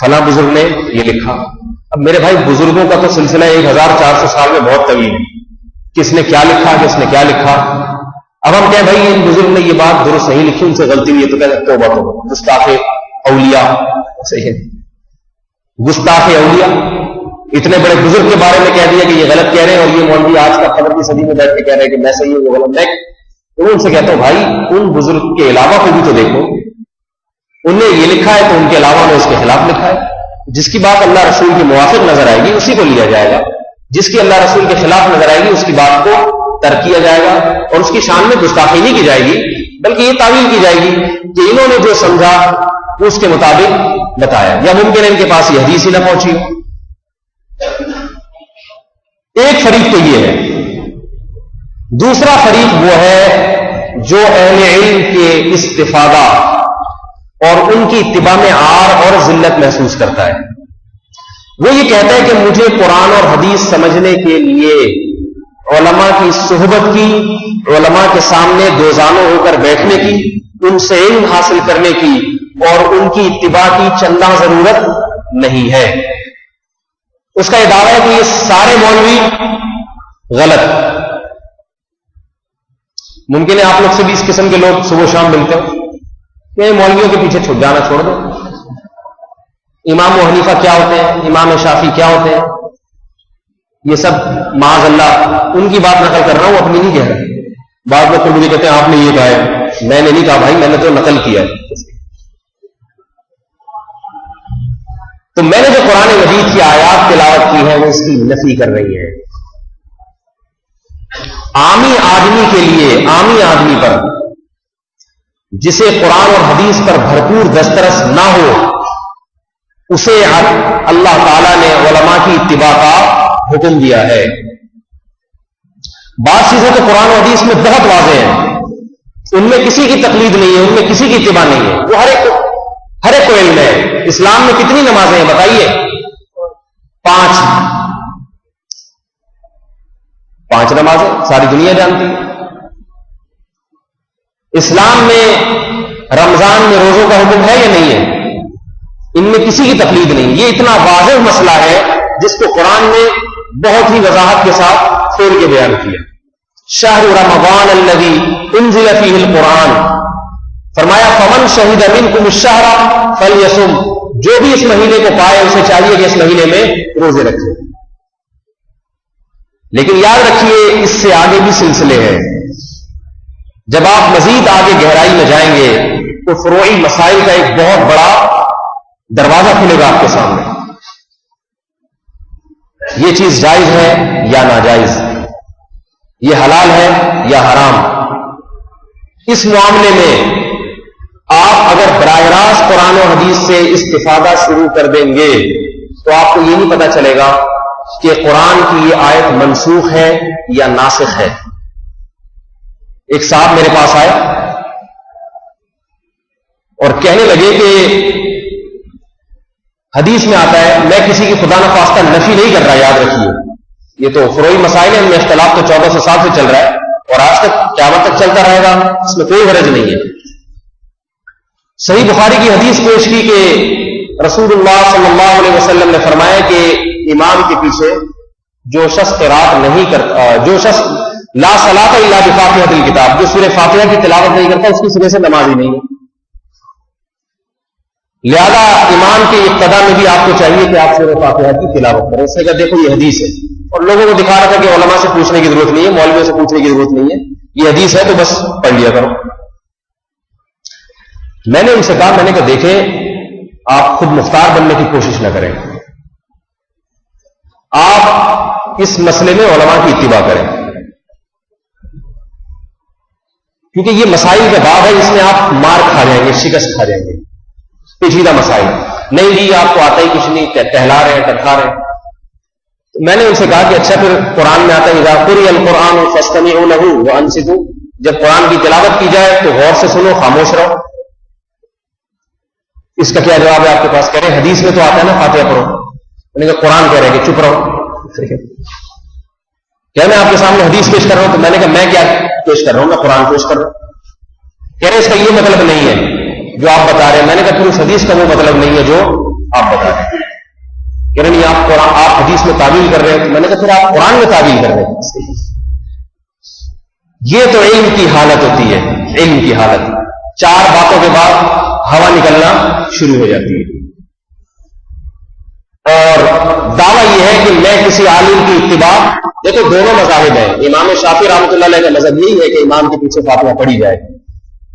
فلاں بزرگ نے یہ لکھا. اب میرے بھائی بزرگوں کا تو سلسلہ 1400 سال میں بہت طویل ہے، کس نے کیا لکھا، کس نے کیا لکھا. اب ہم کہیں بھائی ان بزرگ نے یہ بات درست نہیں لکھی، ان سے غلطی ہوئی ہے، تو کہتے ہیں توبہ توبہ، گستاخ اولیاء. صحیح ہے، گستاخ اولیاء. اتنے بڑے بزرگ کے بارے میں کہہ دیا کہ یہ غلط کہہ رہے ہیں، اور یہ مولوی آج کا خبر کی صدی میں بیٹھ کے کہہ رہے ہیں کہ میں صحیح ہوں وہ غلط. میں ان سے کہتا ہوں بھائی ان بزرگ کے علاوہ کو بھی تو دیکھو، ان نے یہ لکھا ہے تو ان کے علاوہ نے اس کے خلاف لکھا ہے. جس کی بات اللہ رسول کی موافق نظر آئے گی اسی کو لیا جائے گا، جس کی اللہ رسول کے خلاف نظر آئے گی اس کی بات کو ترک کیا جائے گا، اور اس کی شان میں گستاخی نہیں کی جائے گی بلکہ یہ تعویل کی جائے گی کہ انہوں نے جو سمجھا اس کے مطابق بتایا، یا ممکن ہے ان کے پاس یہ حدیث ہی نہ پہنچی ہو. ایک فریق تو یہ ہے. دوسرا فریق وہ ہے جو اہل علم کے استفادہ اور ان کی اتباع میں عار اور ذلت محسوس کرتا ہے. وہ یہ کہتا ہے کہ مجھے قرآن اور حدیث سمجھنے کے لیے علماء کی صحبت کی، علماء کے سامنے دوزانوں ہو کر بیٹھنے کی، ان سے علم حاصل کرنے کی اور ان کی اتباع کی چندہ ضرورت نہیں ہے. اس کا یہ دعویٰ ہے کہ یہ سارے مولوی غلط، ممکن ہے آپ لوگ سے بھی اس قسم کے لوگ صبح شام ملتے ہو کہ مولویوں کے پیچھے چھپ جانا چھوڑ دو. امام ابو حنیفہ کیا ہوتے ہیں, امام شافعی کیا ہوتے ہیں, یہ سب معاذ اللہ ان کی بات نقل کر رہا ہوں, اپنی نہیں کہہ رہا. بعض لوگ مجھے کہتے ہیں آپ نے یہ کہا ہے, میں نے نہیں کہا بھائی, میں نے تو نقل کیا ہے. تو میں نے جو قرآن مجید کی آیات تلاوت کی ہے وہ اس کی نفی کر رہی ہے. عامی آدمی کے لیے, عامی آدمی پر جسے قرآن اور حدیث پر بھرپور دسترس نہ ہو, اسے اللہ تعالیٰ نے علماء کی اتباع کا حکم دیا ہے. بعض چیزیں تو قرآن و حدیث میں بہت واضح ہیں, ان میں کسی کی تقلید نہیں ہے, ان میں کسی کی اتباع نہیں ہے, وہ ہر ایک کو علم ہے. اسلام میں کتنی نمازیں ہیں بتائیے؟ 5 نمازیں ساری دنیا جانتی ہے. اسلام میں رمضان میں روزوں کا حکم ہے یا نہیں ہے؟ ان میں کسی کی تقلید نہیں. یہ اتنا واضح مسئلہ ہے جس کو قرآن نے بہت ہی وضاحت کے ساتھ کھول کے بیان کیا. شہر رمضان الذی انزل فیہ القرآن, فرمایا فمن شہد منکم الشہر فلیصم, جو بھی اس مہینے کو پائے اسے چاہیے کہ اس مہینے میں روزے رکھے. لیکن یاد رکھیے اس سے آگے بھی سلسلے ہیں. جب آپ مزید آگے گہرائی میں جائیں گے تو فروعی مسائل کا ایک بہت بڑا دروازہ کھلے گا آپ کے سامنے. یہ چیز جائز ہے یا ناجائز, یہ حلال ہے یا حرام. اس معاملے میں آپ اگر براہ راست قرآن و حدیث سے استفادہ شروع کر دیں گے تو آپ کو یہ نہیں پتا چلے گا کہ قرآن کی یہ آیت منسوخ ہے یا ناسخ ہے. ایک صاحب میرے پاس آئے اور کہنے لگے کہ حدیث میں آتا ہے, میں کسی کی خدا نخواستہ نفی نہیں کر رہا, یاد رکھیے یہ تو فروعی مسائل ہیں, ان میں اختلاف تو 1400 سال سے چل رہا ہے اور آج تک قیامت تک چلتا رہے گا, اس میں کوئی غرض نہیں ہے. صحیح بخاری کی حدیث پیش کی کہ رسول اللہ صلی اللہ علیہ وسلم نے فرمایا کہ امام کے پیچھے جو شخص قرات نہیں کرتا, جو شخص لا صلاۃ الا بفاتحۃ الکتاب, جو سورہ فاتحہ کی تلاوت نہیں کرتا اس کی سرے سے نماز ہی نہیں ہے. لہذا امام کے ابتدا میں بھی آپ کو چاہیے کہ آپ سورہ فاتحہ کی تلاوت کریں. اس نے کہا دیکھو یہ حدیث ہے, اور لوگوں کو دکھا رہا تھا کہ علماء سے پوچھنے کی ضرورت نہیں ہے, مولویوں سے پوچھنے کی ضرورت نہیں ہے, یہ حدیث ہے تو بس پڑھ لیا کرو. میں نے ان سے کہا, میں نے کہا دیکھیں آپ خود مختار بننے کی کوشش نہ کریں, آپ اس مسئلے میں علماء کی اتباع کریں, کیونکہ یہ مسائل کے بعد ہے, اس میں آپ مار کھا جائیں گے, شکست کھا جائیں گے. پیچیدہ مسائل نہیں جی, آپ کو آتا ہی کچھ نہیں, ٹہلا رہے ہیں, ٹٹھا رہے ہیں. میں نے ان سے کہا کہ اچھا پھر قرآن میں آتا ہے اذا قرئ القرآن فاستمعوا له وانصتوا, جب قرآن کی تلاوت کی جائے تو غور سے سنو, خاموش رہو. اس کا کیا جواب ہے آپ کے پاس؟ کہہ رہے حدیث میں تو آتا ہے نا فاتحہ پڑھو. میں نے کہا قرآن کہہ رہے کہ چپ رہو. کیا میں آپ کے سامنے حدیث پیش کر رہا ہوں؟ تو میں نے کہا میں کیا پیش کر رہا ہوں, میں قرآن پیش کر رہا ہوں. کہہ رہے اس کا یہ مطلب نہیں ہے جو آپ بتا رہے ہیں. میں نے کہا پھر اس حدیث کا وہ مطلب نہیں ہے جو آپ بتا رہے ہیں. کہہ رہے نہیں آپ حدیث میں تعویل کر رہے ہیں. تو میں نے کہا پھر آپ قرآن میں تعویل کر رہے ہیں. یہ تو علم کی حالت ہوتی ہے, علم کی حالت. 4 باتوں کے بعد ہوا نکلنا شروع ہو جاتی ہے, اور دعویٰ یہ ہے کہ میں کسی عالم کی اتباع. دیکھو دونوں مذاہب ہیں. امام شافعی رحمۃ اللہ علیہ کا مذہب یہی ہے کہ امام کے پیچھے فاتحہ پڑھی جائے.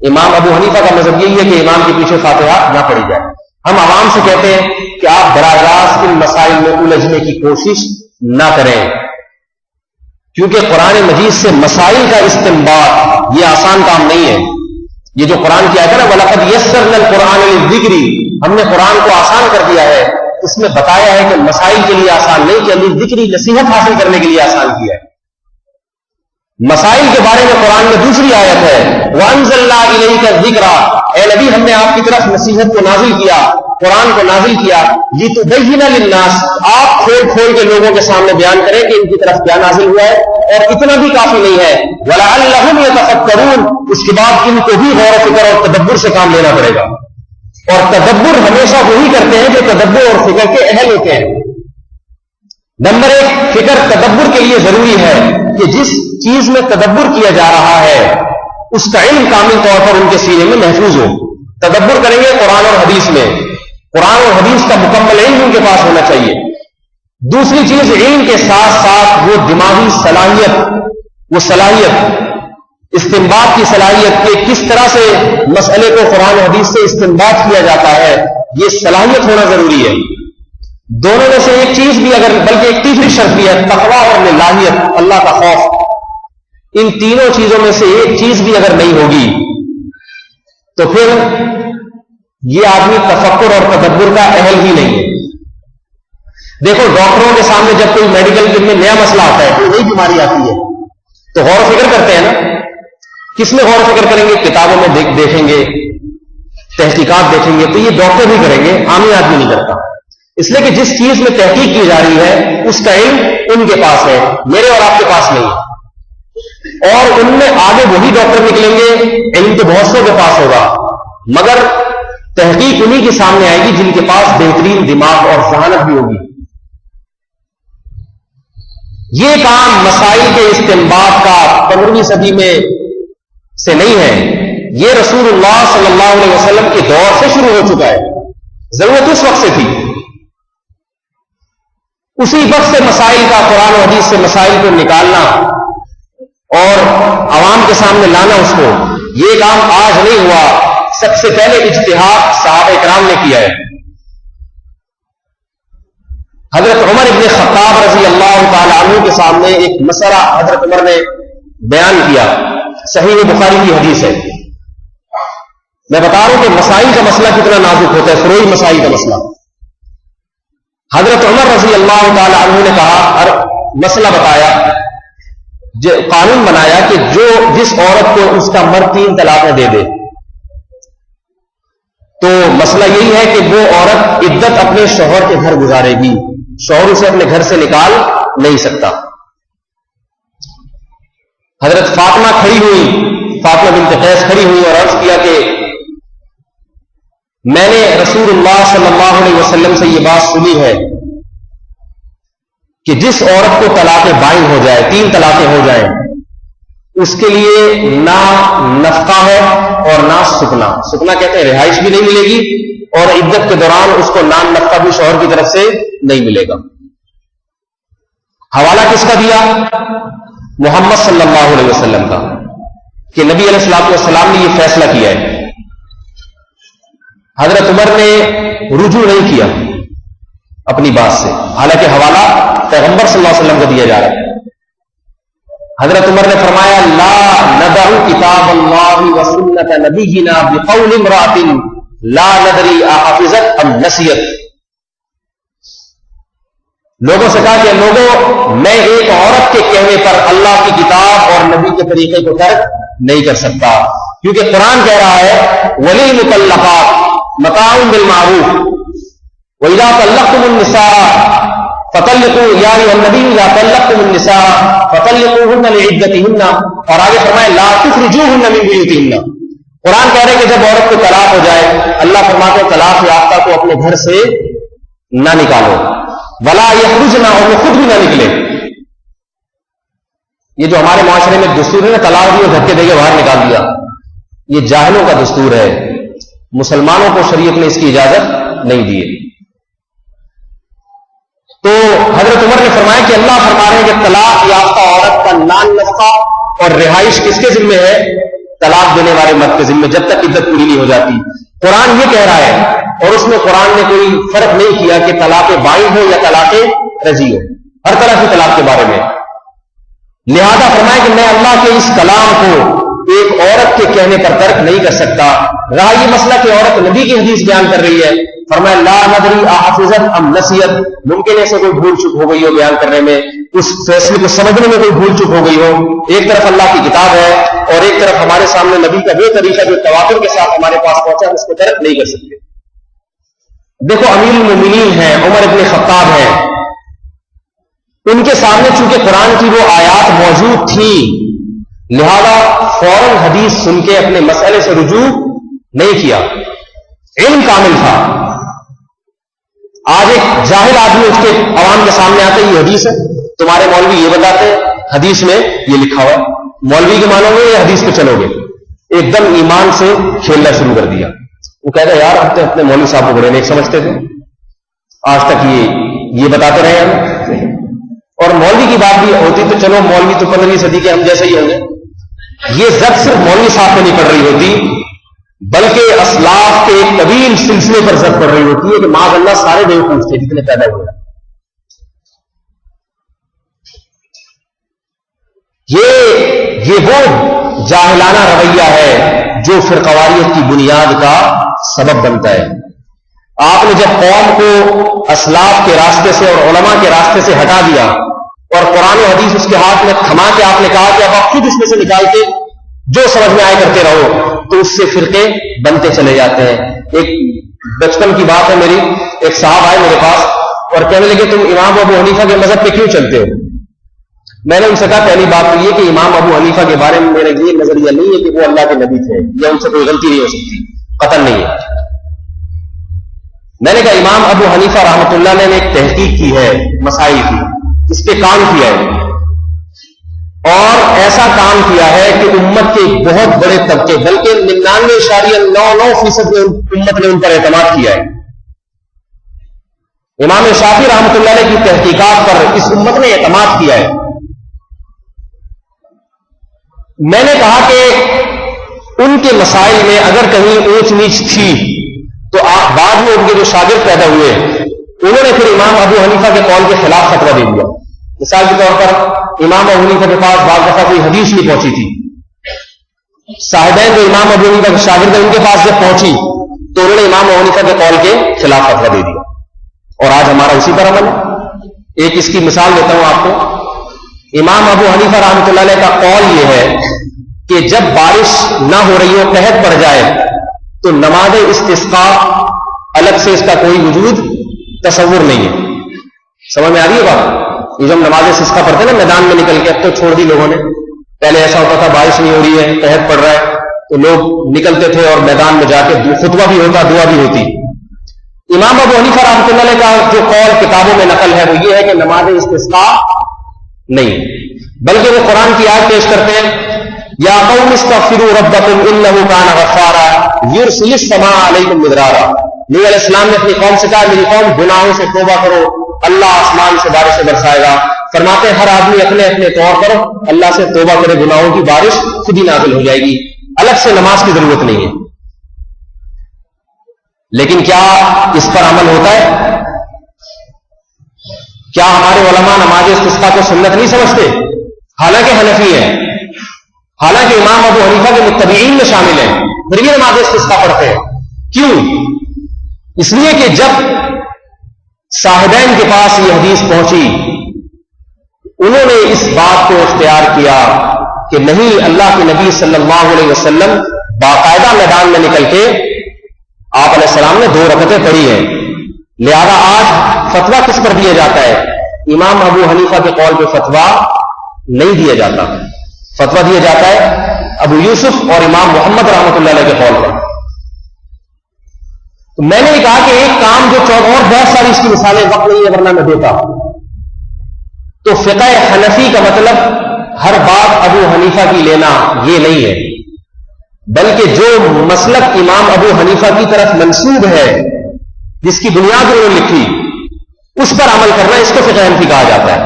امام ابو حنیفہ کا مذہب یہی ہے کہ امام کے پیچھے فاتحہ نہ پڑھی جائے. ہم عوام سے کہتے ہیں کہ آپ براہ راست ان مسائل میں الجھنے کی کوشش نہ کریں, کیونکہ قرآن مجید سے مسائل کا استنباط یہ آسان کام نہیں ہے. یہ جو قرآن کی آیت ہے نا وَلَقَدْ يَسَّرْنَا الْقُرْآنَ لِلذِّكْرِ, ہم نے قرآن کو آسان کر دیا ہے. اس میں بتایا ہے کہ مسائل کے لیے آسان نہیں, کہ ذکری نصیحت حاصل کرنے کے لیے آسان کیا ہے. مسائل کے بارے میں قرآن میں دوسری آیت ہے وَأَنزَلْنَا إِلَيْكَ الذِّكْرَ, اے نبی ہم نے آپ کی طرف نصیحت کو نازل کیا, قرآن کو نازل کیا. لِتُبَيِّنَ لِلنَّاسِ, آپ کھول کھول کے لوگوں کے سامنے بیان کریں کہ ان کی طرف کیا نازل ہوا ہے. اور اتنا بھی کافی نہیں ہے, وَلَعَلَّهُمْ يَتَفَكَّرُونَ, اس کے بعد ان کو بھی غور و فکر اور تدبر سے کام لینا پڑے گا. اور تدبر ہمیشہ وہی کرتے ہیں جو تدبر اور فکر کے اہل ہوتے ہیں. نمبر 1, فکر تدبر کے لیے ضروری ہے کہ جس چیز میں تدبر کیا جا رہا ہے اس کا علم کامل طور پر ان کے سینے میں محفوظ ہو. تدبر کریں گے قرآن اور حدیث میں، قرآن اور حدیث کا مکمل علم ان کے پاس ہونا چاہیے. دوسری چیز، علم کے ساتھ ساتھ وہ دماغی صلاحیت استنباط کی صلاحیت کہ کس طرح سے مسئلے کو قرآن و حدیث سے استنباط کیا جاتا ہے، یہ صلاحیت ہونا ضروری ہے. دونوں میں سے ایک چیز بھی اگر، بلکہ ایک تیسری شرط بھی ہے، تقویٰ اور للہیت، اللہ کا خوف. ان تینوں چیزوں میں سے ایک چیز بھی اگر نہیں ہوگی تو پھر یہ آدمی تفکر اور تدبر کا اہل ہی نہیں ہے. دیکھو ڈاکٹروں کے سامنے جب کوئی میڈیکل میں نیا مسئلہ آتا ہے، کوئی نئی بیماری آتی ہے، تو غور و فکر کرتے ہیں نا. کس میں غور و فکر کریں گے؟ کتابوں میں دیکھیں گے، تحقیقات دیکھیں گے. تو یہ ڈاکٹر بھی کریں گے، عامی آدمی نہیں کرتا. اس لیے کہ جس چیز میں تحقیق کی جا رہی ہے اس کا علم ان کے پاس ہے، میرے اور آپ کے پاس نہیں ہے. اور ان میں آگے وہی ڈاکٹر نکلیں گے، علم تو بہت سو کے پاس ہوگا، مگر تحقیق انہی کے سامنے آئے گی جن کے پاس بہترین دماغ اور ذہانت بھی ہوگی. یہ کام مسائل کے استنباط کا 15ویں صدی میں سے نہیں ہے، یہ رسول اللہ صلی اللہ علیہ وسلم کے دور سے شروع ہو چکا ہے. ضرورت اس وقت سے تھی، اسی وقت سے مسائل کا، قرآن و حدیث سے مسائل کو نکالنا اور عوام کے سامنے لانا اس کو، یہ کام آج نہیں ہوا. سب سے پہلے اجتہاد صحابہ کرام نے کیا ہے. حضرت عمر ابن خطاب رضی اللہ تعالی عنہ کے سامنے ایک مسئلہ حضرت عمر نے بیان کیا، صحیح بخاری کی حدیث ہے. میں بتا رہا ہوں کہ مسائل کا مسئلہ کتنا نازک ہوتا ہے، فروعی مسائل کا مسئلہ. حضرت عمر رضی اللہ تعالی عنہ نے کہا، اور مسئلہ بتایا، قانون بنایا کہ جس عورت کو اس کا مرد 3 طلاقیں دے دے، تو مسئلہ یہی ہے کہ وہ عورت عدت اپنے شوہر کے گھر گزارے گی، شوہر اسے اپنے گھر سے نکال نہیں سکتا. حضرت فاطمہ کھڑی ہوئی، فاطمہ بنت قیس کھڑی ہوئی اور عرض کیا کہ میں نے رسول اللہ صلی اللہ علیہ وسلم سے یہ بات سنی ہے کہ جس عورت کو طلاق بائن ہو جائے، 3 طلاقیں ہو جائیں، اس کے لیے نہ نفقہ ہے اور نہ سکنا. سکنا کہتے ہیں رہائش بھی نہیں ملے گی، اور عدت کے دوران اس کو نان نفقہ بھی شوہر کی طرف سے نہیں ملے گا. حوالہ کس کا دیا؟ محمد صلی اللہ علیہ وسلم کا، کہ نبی علیہ الصلوۃ والسلام نے یہ فیصلہ کیا ہے. حضرت عمر نے رجوع نہیں کیا اپنی بات سے، حالانکہ حوالہ پیغمبر صلی اللہ علیہ وسلم کو دیا جا رہا ہے. حضرت عمر نے فرمایا، لا ندع کتاب اللہ و سنت نبینا بقول امرأۃ لا ندری احفظت ام نسیت. لوگوں سے کہا کہ لوگوں، میں ایک عورت کے کہنے پر اللہ کی کتاب اور نبی کے طریقے کو ترک نہیں کر سکتا، کیونکہ قرآن کہہ رہا ہے وَلِلْمُطَلَّقَاتِ مَتَاعٌ بِالْمَعْرُوفِ وَإِذَا طَلَّقْتُمُ النِّسَاءَ فَطَلِّقُوا يَا أَيُّهَا النَّبِيُّ إِذَا طَلَّقْتُمُ النِّسَاءَ فَطَلِّقُوهُنَّ لِعِدَّتِهِنَّ اور آگے فرمائے لَا تُخْرِجُوهُنَّ مِن بُيُوتِهِنَّ. قرآن کہہ رہے کہ جب عورت کو طلاق ہو جائے، اللہ فرماتے ہیں طلاق یافتہ کو اپنے گھر سے نہ نکالو، وَلَا يَخْرُجْنَ اور وہ خود بھی نہ نکلے. یہ جو ہمارے معاشرے میں دستور ہے نا، طلاق دیے دھکے دے کے باہر نکال دیا، یہ جاہلوں کا دستور ہے. مسلمانوں کو شریعت نے اس کی اجازت نہیں دی ہے. تو حضرت عمر نے فرمایا کہ اللہ فرما رہے ہیں کہ طلاق یافتہ عورت کا نان نفقہ اور رہائش کس کے ذمہ ہے؟ طلاق دینے والے مرد کے ذمہ، جب تک عدت پوری نہیں ہو جاتی. قرآن یہ کہہ رہا ہے، اور اس میں قرآن نے کوئی فرق نہیں کیا کہ طلاق بائن ہو یا طلاق رجعی ہو، ہر طرح کی طلاق کے بارے میں. لہذا فرمایا کہ میں اللہ کے اس کلام کو ایک عورت کے کہنے پر ترک نہیں کر سکتا. رہا یہ مسئلہ کہ عورت نبی کی حدیث بیان کر رہی ہے، فرمایا لا ندری احفظت ام نسیت، ممکن ہے سے کوئی بھول چک ہو گئی ہو بیان کرنے میں، اس فیصلے کو سمجھنے میں کوئی بھول چک ہو گئی ہو. ایک طرف اللہ کی کتاب ہے اور ایک طرف ہمارے سامنے نبی کا وہ طریقہ جو تواتر کے ساتھ ہمارے پاس پہنچا، اس کو ترک نہیں کر سکتے. دیکھو امیر المومنین ہیں، عمر ابن خطاب ہیں، ان کے سامنے چونکہ قرآن کی وہ آیات موجود تھی، لہذا فوراً حدیث سن کے اپنے مسئلے سے رجوع نہیں کیا، علم کامل تھا. آج ایک جاہل آدمی اس کے عوام کے سامنے آتے یہ حدیث ہے، تمہارے مولوی یہ بتاتے ہیں، حدیث میں یہ لکھا ہوا ہے، مولوی کے مانو گے یا حدیث پہ چلو گے؟ ایک دم ایمان سے کھیلنا شروع کر دیا. وہ کہتا ہے یار اب تو اپنے مولوی صاحب کو بڑے نیک سمجھتے تھے, آج تک یہ بتاتے رہے ہم. اور مولوی کی بات بھی ہوتی تو چلو مولوی تو 15ویں صدی کے ہم جیسے ہی ہوں گے. یہ زد صرف مولوی صاحب پہ نہیں پڑ رہی ہوتی, بلکہ اسلاف کے ایک طویل سلسلے پر زد پڑ رہی ہوتی ہے کہ معاذ اللہ سارے بیوقوف تھے جتنے پیدا ہوئے. یہ وہ جاہلانہ رویہ ہے جو فرقواریت کی بنیاد کا سبب بنتا ہے. آپ نے جب قوم کو اسلاف کے راستے سے اور علماء کے راستے سے ہٹا دیا اور قرآن و حدیث اس کے ہاتھ میں تھما کے آپ نے کہا کہ اب آپ خود اس میں سے نکال کے جو سمجھ میں آئے کرتے رہو, تو اس سے فرقے بنتے چلے جاتے ہیں. ایک بچپن کی بات ہے میری, ایک صاحب آئے میرے پاس اور کہنے لگے تم امام ابو حنیفہ کے مذہب پہ کیوں چلتے ہو؟ میں نے ان سے کہا پہلی بات تو یہ کہ امام ابو حنیفہ کے بارے میں میرا یہ نظریہ نہیں ہے کہ وہ اللہ کے نبی تھے, یا ان سے کوئی غلطی نہیں ہو سکتی, قطعاً نہیں ہے. میں نے کہا امام ابو حنیفہ رحمۃ اللہ نے ایک تحقیق کی ہے مسائل کی, اس پہ کام کیا ہے, اور ایسا کام کیا ہے کہ امت کے بہت بڑے طبقے بلکہ 99.99% امت نے ان پر اعتماد کیا ہے. امام شافعی رحمۃ اللہ علیہ کی تحقیقات پر اس امت نے اعتماد کیا ہے. میں نے کہا کہ ان کے مسائل میں اگر کہیں اونچ نیچ تھی تو بعد میں ان کے جو شاگرد پیدا ہوئے انہوں نے پھر امام ابو حنیفہ کے قول کے خلاف فتویٰ دے دیا. مثال کے طور پر امام ابو حنیفہ کے پاس بعض دفعہ کوئی حدیث نہیں پہنچی تھی, صاحبین جو امام ابو حنیفہ کے شاگرد ہیں ان کے پاس جب پہنچی تو انہوں نے امام ابو حنیفہ کے قول کے خلاف فتویٰ دے دیا, اور آج ہمارا اسی پر عمل ہے. ایک اس کی مثال دیتا ہوں آپ کو. امام ابو حنیفہ رحمۃ اللہ علیہ کا قول یہ ہے کہ جب بارش نہ ہو رہی ہو, قحط پڑ جائے, تو نماز استسقاء الگ سے اس کا کوئی وجود تصور نہیں ہے. سمجھ میں آ رہی ہے بات؟ یہ جب نماز استسقاء پڑھتے ہیں نا میدان میں نکل کے, اب تو چھوڑ دی لوگوں نے, پہلے ایسا ہوتا تھا بارش نہیں ہو رہی ہے, قحط پڑ رہا ہے, تو لوگ نکلتے تھے اور میدان میں جا کے خطبہ بھی ہوتا, دعا بھی ہوتی. امام ابو حنیفہ رحمۃ اللہ علیہ کا جو قول کتابوں میں نقل ہے وہ یہ ہے کہ نماز استسقاء نہیں, بلکہ وہ قرآن کی آیت پیش کرتے ہیں یا قوم استغفروا ربکم انہ کان غفارا یرسل السماء علیکم مدرارا. نبی علیہ السلام نے اپنی قوم سے کہا میری قوم گناہوں سے توبہ کرو, اللہ آسمان سے بارش برسائے گا. فرماتے ہیں ہر آدمی اپنے اپنے طور پر اللہ سے توبہ کرے, گناہوں کی بارش خود ہی نازل ہو جائے گی, الگ سے نماز کی ضرورت نہیں ہے. لیکن کیا اس پر عمل ہوتا ہے؟ کیا ہمارے علماء نماز استسقاء کو سنت نہیں سمجھتے؟ حالانکہ حنفی ہیں, حالانکہ امام ابو حنیفہ کے متبعین میں شامل ہیں, پھر بھی نماز استسقاء پڑھتے ہیں. کیوں؟ اس لیے کہ جب صاحبین کے پاس یہ حدیث پہنچی انہوں نے اس بات کو اختیار کیا کہ نہیں, اللہ کے نبی صلی اللہ علیہ وسلم باقاعدہ میدان میں نکل کے آپ علیہ السلام نے 2 رکعتیں پڑھی ہیں, لہذا آج فتویٰ کس پر دیا جاتا ہے؟ امام ابو حنیفہ کے قول پہ فتویٰ نہیں دیا جاتا, فتویٰ دیا جاتا ہے ابو یوسف اور امام محمد رحمۃ اللہ علیہ کے قول پر. تو میں نے کہا کہ ایک کام جو اور بہت ساری اس کی مثالیں وقت نہیں ہے ورنہ میں دیتا. تو فقہ حنفی کا مطلب ہر بات ابو حنیفہ کی لینا یہ نہیں ہے, بلکہ جو مسلک امام ابو حنیفہ کی طرف منسوب ہے, جس کی بنیاد انہوں نے لکھی, اس پر عمل کرنا, اس کو فقہ حنفی کہا جاتا ہے.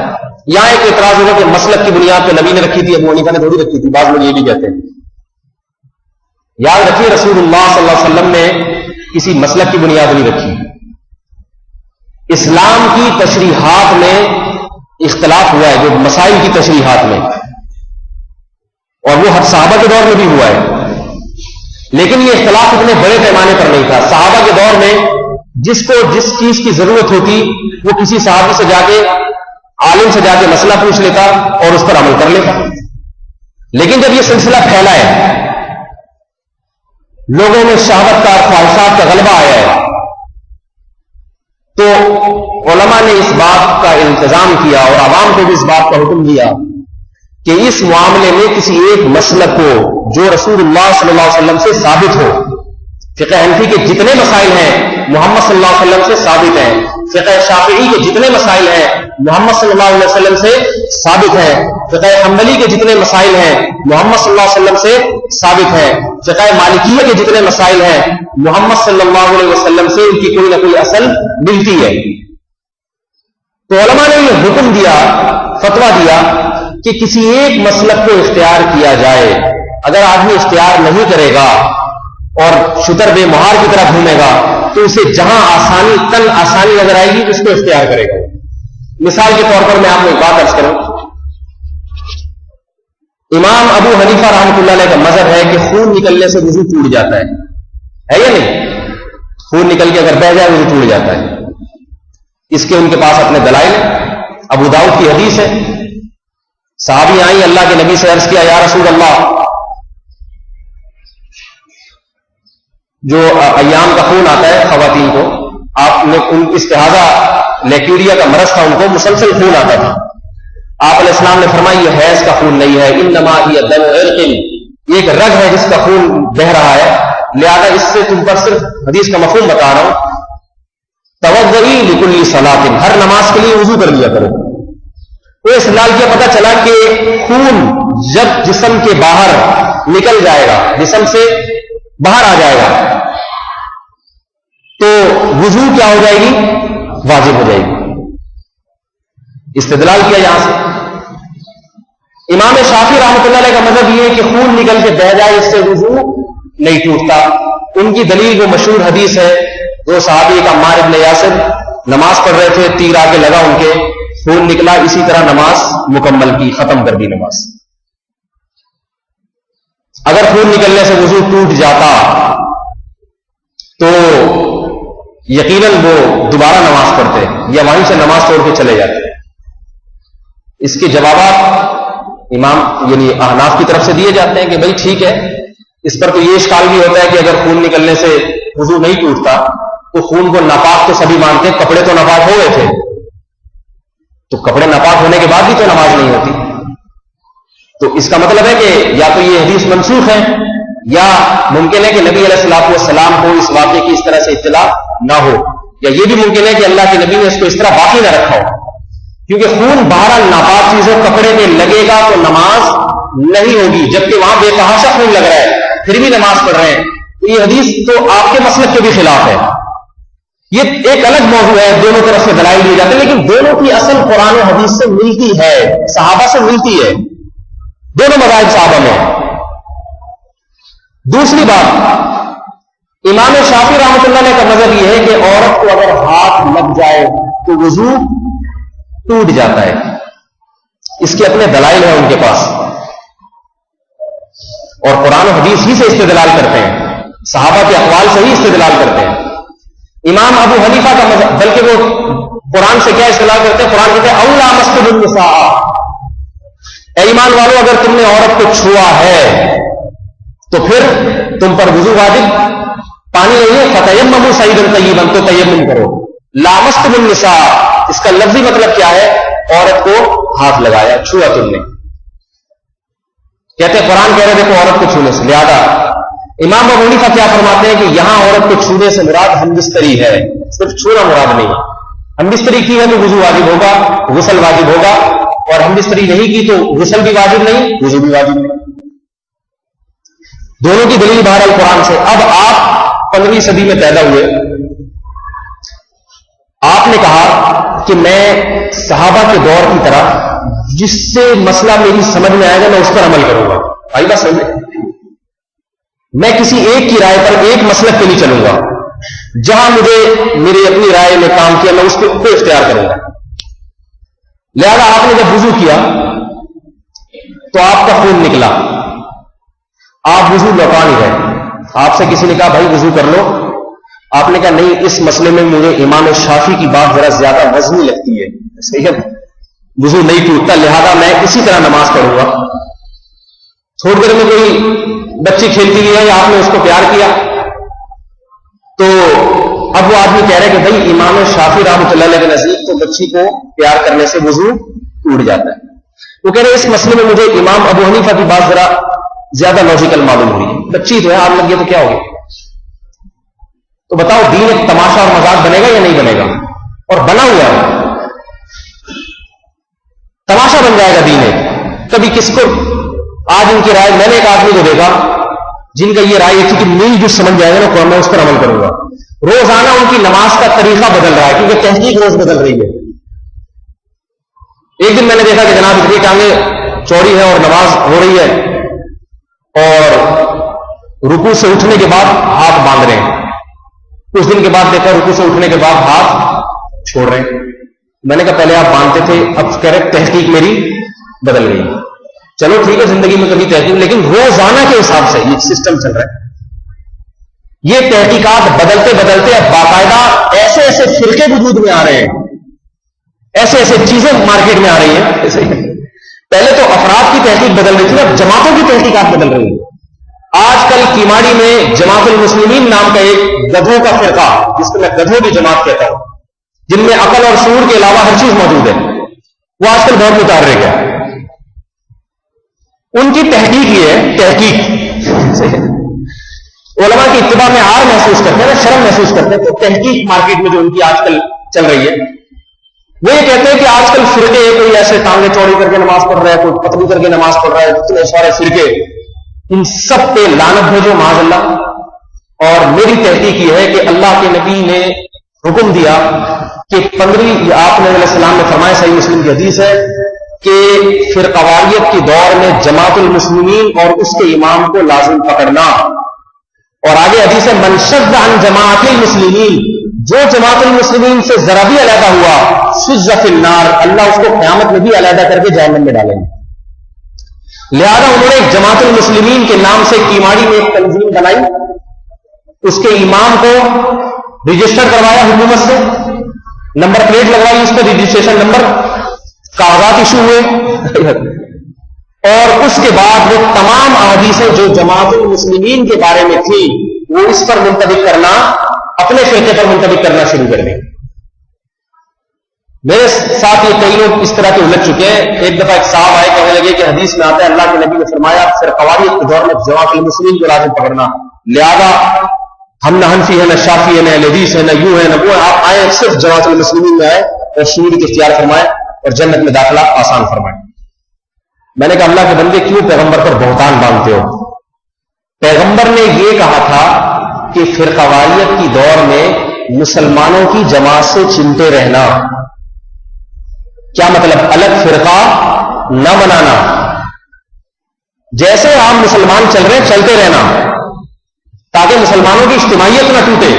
یہاں ایک اعتراض ہوگا کہ مسلک کی بنیاد تو نبی نے رکھی تھی, ابو حنیفہ نے تھوڑی رکھی تھی. بعض لوگ یہ بھی کہتے ہیں. یاد رکھیے رسول اللہ صلی اللہ علیہ وسلم نے کسی مسلک کی بنیاد نہیں رکھی. اسلام کی تشریحات میں اختلاف ہوا ہے, جو مسائل کی تشریحات میں, اور وہ ہر صحابہ کے دور میں بھی ہوا ہے, لیکن یہ اختلاف اتنے بڑے پیمانے پر نہیں تھا. صحابہ کے دور میں جس کو جس چیز کی ضرورت ہوتی وہ کسی صحابی سے جا کے, عالم سے جا کے مسئلہ پوچھ لیتا اور اس پر عمل کر لیتا. لیکن جب یہ سلسلہ پھیلا ہے, لوگوں میں شہوت کا, خواہشات کا غلبہ آیا ہے, تو علماء نے اس بات کا انتظام کیا اور عوام کو بھی اس بات کا حکم دیا کہ اس معاملے میں کسی ایک مسلک کو جو رسول اللہ صلی اللہ علیہ وسلم سے ثابت ہو. فقہ حنفی کے جتنے مسائل ہیں محمد صلی اللہ علیہ وسلم سے ثابت ہیں, فقہ شافعی کے جتنے مسائل ہیں محمد صلی اللہ علیہ وسلم سے ثابت ہیں، فقہ حنبلی کے جتنے مسائل ہیں محمد صلی اللہ علیہ وسلم سے ثابت ہیں، فقہ مالکیہ کے جتنے مسائل ہیں محمد صلی اللہ علیہ وسلم سے ان کی کوئی نہ کوئی اصل ملتی ہے۔ تو علماء نے یہ حکم دیا، فتویٰ دیا کہ کسی ایک مسلک کو اختیار کیا جائے۔ اگر آدمی اختیار نہیں کرے گا اور شتر بے مہار کی طرح گھومے گا تو اسے جہاں آسانی نظر آئے گی اس کو اختیار کرے گا۔ مثال کے طور پر میں آپ کو ایک بات عرض کروں، امام ابو حنیفہ رحمۃ اللہ علیہ کا مذہب ہے کہ خون نکلنے سے وضو ٹوٹ جاتا ہے یا نہیں؟ خون نکل کے اگر بہہ جائے وضو ٹوٹ جاتا ہے۔ اس کے ان کے پاس اپنے دلائل ہیں۔ ابو داؤد کی حدیث ہے، صحابی آئیں، اللہ کے نبی سے عرض کیا، یا رسول اللہ، جو ایام کا خون آتا ہے خواتین کو، آپ نے ان استحاضہ لیکیوریا کا مرض تھا، ان کو مسلسل خون آتا تھا، آپ علیہ السلام نے فرمایا یہ حیض کا خون نہیں ہے، انما ہی دم عرق، یہ ایک رگ ہے جس کا خون بہ رہا ہے، لہذا اس سے تم پر صرف حدیث کا مفہوم بتا رہا ہوں، توضئی لکل صلاۃ، ہر نماز کے لیے وضو کر لیا کرو۔ وہ استدلال کیا، پتہ چلا کہ خون جب جسم کے باہر نکل جائے گا، جسم سے باہر آ جائے گا، تو وضو کیا ہو جائے گی؟ واجب ہو جائے گی۔ استدلال کیا یہاں سے۔ امام شافعی رحمۃ اللہ علیہ کا مذہب یہ ہے کہ خون نکل کے بہ جائے اس سے وضو نہیں ٹوٹتا۔ ان کی دلیل وہ مشہور حدیث ہے، وہ صحابی کا عمار بن یاسر نماز پڑھ رہے تھے، تیر آ کے لگا ان کے، خون نکلا، اسی طرح نماز مکمل کی، ختم کر دی نماز۔ اگر خون نکلنے سے وضو ٹوٹ جاتا تو یقیناً وہ دوبارہ نماز پڑھتے یا وہیں سے نماز توڑ کے چلے جاتے۔ اس کے جوابات امام یعنی احناف کی طرف سے دیے جاتے ہیں کہ بھائی ٹھیک ہے، اس پر تو یہ اشکال بھی ہوتا ہے کہ اگر خون نکلنے سے وضو نہیں ٹوٹتا تو خون کو ناپاک تو سبھی مانتے ہیں، کپڑے تو ناپاک ہو گئے تھے، تو کپڑے ناپاک ہونے کے بعد بھی تو نماز نہیں ہوتی۔ تو اس کا مطلب ہے کہ یا تو یہ حدیث منسوخ ہے، یا ممکن ہے کہ نبی علیہ الصلوۃ والسلام کو اس واقعے کی اس طرح سے اطلاع نہ ہو، یا یہ بھی ممکن ہے کہ اللہ کے نبی نے اس کو اس طرح باقی نہ رکھا ہو، کیونکہ خون بہرحال ناپاک چیزوں کپڑے میں لگے گا تو نماز نہیں ہوگی، جبکہ وہاں بے تحاشا خون لگ رہا ہے پھر بھی نماز پڑھ رہے ہیں، تو یہ حدیث تو آپ کے مسلک کے بھی خلاف ہے۔ یہ ایک الگ موضوع ہے، دونوں طرف سے دلائل دیے جاتے ہیں، لیکن دونوں کی اصل قرآن و حدیث سے ملتی ہے، صحابہ سے ملتی ہے، دونوں مذاہب صحابہ میں۔ دوسری بات، امام شافعی رحمۃ اللہ علیہ کا مذہب یہ ہے کہ عورت کو اگر ہاتھ لگ جائے تو وضو ٹوٹ جاتا ہے۔ اس کے اپنے دلائل ہیں ان کے پاس، اور قرآن و حدیث ہی سے استدلال کرتے ہیں، صحابہ کے اقوال سے ہی استدلال کرتے ہیں۔ امام ابو حنیفہ کا مذہب، بلکہ وہ قرآن سے کیا استدلال کرتے ہیں؟ قرآن کہتے ہیں اولا مسجد النساء، اے ایمان والو اگر تم نے عورت کو چھوا ہے تو پھر تم پر وضو واجب، پانی نہیں ہے، فتیمموا صعیدا طیبا، تو تیمم کرو۔ لامستم النساء، اس کا لفظی مطلب کیا ہے؟ عورت کو ہاتھ لگایا، چھوا تم نے۔ کہتے ہیں قرآن کہہ رہے دیکھو عورت کو چھونے سے، لہذا امام ابو حنیفہ کیا فرماتے ہیں کہ یہاں عورت کو چھونے سے مراد ہمبستری ہے، صرف چھونا مراد نہیں ہے۔ ہمبستری کی ہے تو وضو واجب ہوگا، غسل واجب ہوگا، اور ہمبستری نہیں کی تو غسل بھی واجب نہیں، وضو بھی واجب نہیں۔ دونوں کی دلیل بہرحال قرآن سے۔ اب آپ 15ویں صدی میں پیدا ہوئے، آپ نے کہا کہ میں صحابہ کے دور کی طرح جس سے مسئلہ میری سمجھ میں آئے گا میں اس پر عمل کروں گا۔ آئی بات سمجھ میں کسی ایک کی رائے پر ایک مسلک پہ نہیں چلوں گا، جہاں مجھے میری اپنی رائے میں کام کیا میں اس کو اختیار کروں گا۔ لہذا آپ نے جب وضو کیا تو آپ کا خون نکلا، آپ وضو لوٹا نہیں رہے، آپ سے کسی نے کہا بھائی وضو کر لو، آپ نے کہا نہیں، اس مسئلے میں مجھے امام شافعی کی بات ذرا زیادہ وزنی لگتی ہے، صحیح ہے، وضو نہیں ٹوٹتا، لہذا میں اسی طرح نماز پڑھوں گا۔ تھوڑی دیر میں کوئی بچی کھیلتی ہے یا آپ نے اس کو پیار کیا، تو اب وہ آدمی کہہ رہے کہ بھائی امام شافعی رحمۃ اللہ علیہ کے نزدیک تو بچی کو پیار کرنے سے وضو ٹوٹ جاتا ہے۔ وہ کہہ رہے اس مسئلے میں مجھے امام ابو حنیفہ کی بات ذرا زیادہ لاجیکل معلوم ہوئی ہے، بچی تو ہے، آگ لگ گیا تو کیا ہوگی؟ تو بتاؤ دین ایک تماشا اور مذاق بنے گا یا نہیں بنے گا؟ اور بنا ہوا ہے، تماشا بن جائے گا دین ایک. کبھی کس کو آج ان کی رائے, میں نے ایک آدمی کو دیکھا جن کا یہ رائے تھی کہ میری جو سمجھ جائے گا نا قرآن میں اس پر عمل کروں گا. روزانہ ان کی نماز کا طریقہ بدل رہا ہے کیونکہ تحقیق روز بدل رہی ہے. ایک دن میں نے دیکھا کہ جناب اتنی ٹانگیں چوڑی ہے اور نماز ہو رہی ہے اور رکوع سے اٹھنے کے بعد ہاتھ باندھ رہے ہیں. کچھ دن کے بعد دیکھا رکوع سے اٹھنے کے بعد ہاتھ چھوڑ رہے ہیں. میں نے کہا پہلے آپ باندھتے تھے, اب کہہ رہے تحقیق میری بدل گئی. چلو ٹھیک ہے, زندگی میں کبھی تحقیق, لیکن روزانہ کے حساب سے یہ سسٹم چل رہا ہے. یہ تحقیقات بدلتے بدلتے اب باقاعدہ ایسے ایسے فرقے وجود میں آ رہے ہیں, ایسے ایسے چیزیں مارکیٹ میں آ رہی ہیں. پہلے تو افراد کی تحقیق بدل رہی تھی, اب جماعتوں کی تحقیقات بدل رہی ہیں. آج کل کیماڑی میں جماعت المسلمین نام کا ایک گدھوں کا فرقہ, جس کو میں گدھوں کی جماعت کہتا ہوں, جن میں عقل اور شعور کے علاوہ ہر چیز موجود ہے, وہ آج کل بہت متحرک ہے. ان کی تحقیق یہ ہے, تحقیق علماء کی اتباع میں آر محسوس کرتے ہیں, شرم محسوس کرتے ہیں. تو تحقیق مارکیٹ میں جو ان کی آج کل چل رہی ہے, وہ یہ کہتے ہیں کہ آج کل فرقے, کوئی ایسے ٹانگیں چوڑی کر کے نماز پڑھ رہا ہے, کوئی پتلی کر کے نماز پڑھ رہا ہے, اتنے سارے فرقے, ان سب پہ لعنت بھیجو معاذ اللہ. اور میری تحقیق یہ ہے کہ اللہ کے نبی نے حکم دیا کہ 15 آپ علیہ السلام نے فرمایا, صحیح مسلم کی حدیث ہے, کہ فرقواریت کے دور میں جماعت المسلمین اور اس کے امام کو لازم پکڑنا. اور آگے حدیث ہے, من شد عن جماعت المسلمین, جو جماعت المسلمین سے ذرا بھی علیحدہ ہوا, سز فی النار, اللہ اس کو قیامت میں بھی علیحدہ کر کے جہنم میں ڈالیں گے. لہذا انہوں نے جماعت المسلمین کے نام سے کیماڑی میں ایک تنظیم بنائی, اس کے امام کو رجسٹر کروایا حکومت سے, نمبر پلیٹ لگوائی, اس پہ رجسٹریشن نمبر, کاغذات ایشو ہوئے, اور اس کے بعد وہ تمام احادیثیں جو جماعت المسلمین کے بارے میں تھی وہ اس پر منتخب کرنا, اپنے فرقے پر منتخب کرنا شروع کر دیں. میرے ساتھ یہ کئی لوگ اس طرح کے الجھ چکے ہیں. ایک دفعہ ایک صاحب آئے, کہنے لگے کہ حدیث میں آتا ہے اللہ کے نبی نے فرمایا فرقواریت کے دور میں جماعت المسلمین کو لازم پکڑنا, لہذا ہم نہ حنفی ہیں, نہ شافی ہیں, نہ حدیث ہیں, نہ یوں ہے نہ وہ ہے, آپ آئے صرف جماعت المسلمین میں آئے اور شمولیت اختیار فرمائے اور جنت میں داخلہ آسان فرمائے. میں نے کہا اللہ کے بندے کیوں پیغمبر پر بہتان باندھتے ہو؟ پیغمبر نے یہ کہا تھا کہ فرقواریت کی دور میں مسلمانوں کی جماعت سے چمٹے رہنا. کیا مطلب؟ الگ فرقہ نہ بنانا, جیسے عام مسلمان چل رہے چلتے رہنا, تاکہ مسلمانوں کی اجتماعیت نہ ٹوٹے.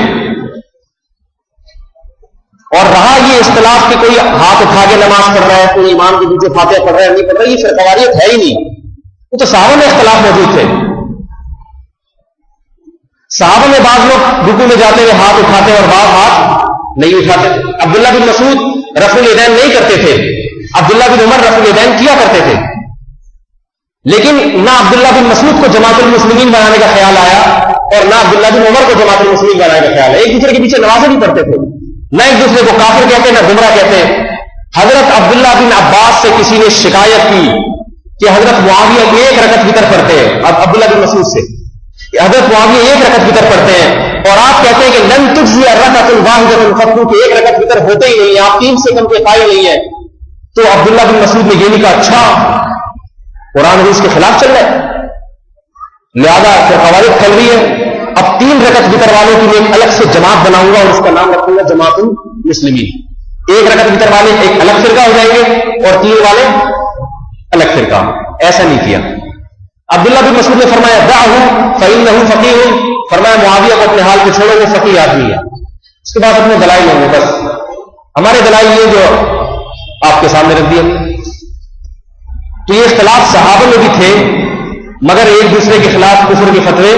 اور رہا یہ اختلاف کہ کوئی ہاتھ اٹھا کے نماز پڑھ رہا ہے, کوئی امام کے پیچھے فاتحہ پڑھ رہا ہے, نہیں پڑھ رہا, یہ فرقواریت ہے ہی نہیں. وہ تو صحابہ میں اختلاف موجود تھے. صحابہ میں بعض لوگ رکوع میں جاتے ہوئے ہاتھ اٹھاتے اور بعض ہاتھ نہیں اٹھاتے. عبداللہ بن مسعود رفع الیدین نہیں کرتے تھے, عبداللہ بن عمر رفع الیدین کیا کرتے تھے. لیکن نہ عبداللہ بن مسعود کو جماعت المسلمین بنانے کا خیال آیا اور نہ عبداللہ بن عمر کو جماعت المسلمین بنانے کا خیال ہے. ایک دوسرے کے پیچھے نمازیں نہیں پڑھتے تھے, نہ ایک دوسرے کو کافر کہتے نہ گمراہ کہتے. حضرت عبداللہ بن عباس سے کسی نے شکایت کی کہ حضرت معاویہ ایک رکعت وتر پڑھتے ہیں, اب عبداللہ بن مسعود سے حضرت معاویہ ایک رکعت وتر پڑھتے ہیں اور آپ کہتے ہیں کہ لن تجزی الرکعۃ الواحدۃ فتو, کہ ایک رکعت وتر ہوتے ہی نہیں, آپ 3 سے کم کے قائل نہیں ہیں. تو عبداللہ بن مسعود نے یہ نہیں کہا اچھا قرآن حدیث کے خلاف چل رہا ہے, لہذا فرقواریت پھیل رہی ہے, اب 3 رکعت وتر والوں کی میں ایک الگ سے جماعت بناؤں گا اور اس کا نام رکھوں گا جماعت المسلمین. 1 رکعت وتر والے ایک الگ فرقہ ہو جائیں گے اور 3 والے الگ فرقہ. ایسا نہیں کیا. عبداللہ بن مسعود نے فرمایا دعہ فإنہ فقیہ, فرمایا معاویہ کو اپنے حال کو چھوڑو, وہ فقیہ آدمی ہے. اس کے بعد اپنے دلائل ہوں گے, بس ہمارے دلائل یہ جو آپ کے سامنے رکھ دیے. تو یہ اختلاف صحابہ میں بھی تھے, مگر ایک دوسرے کے خلاف کفر کے فتوے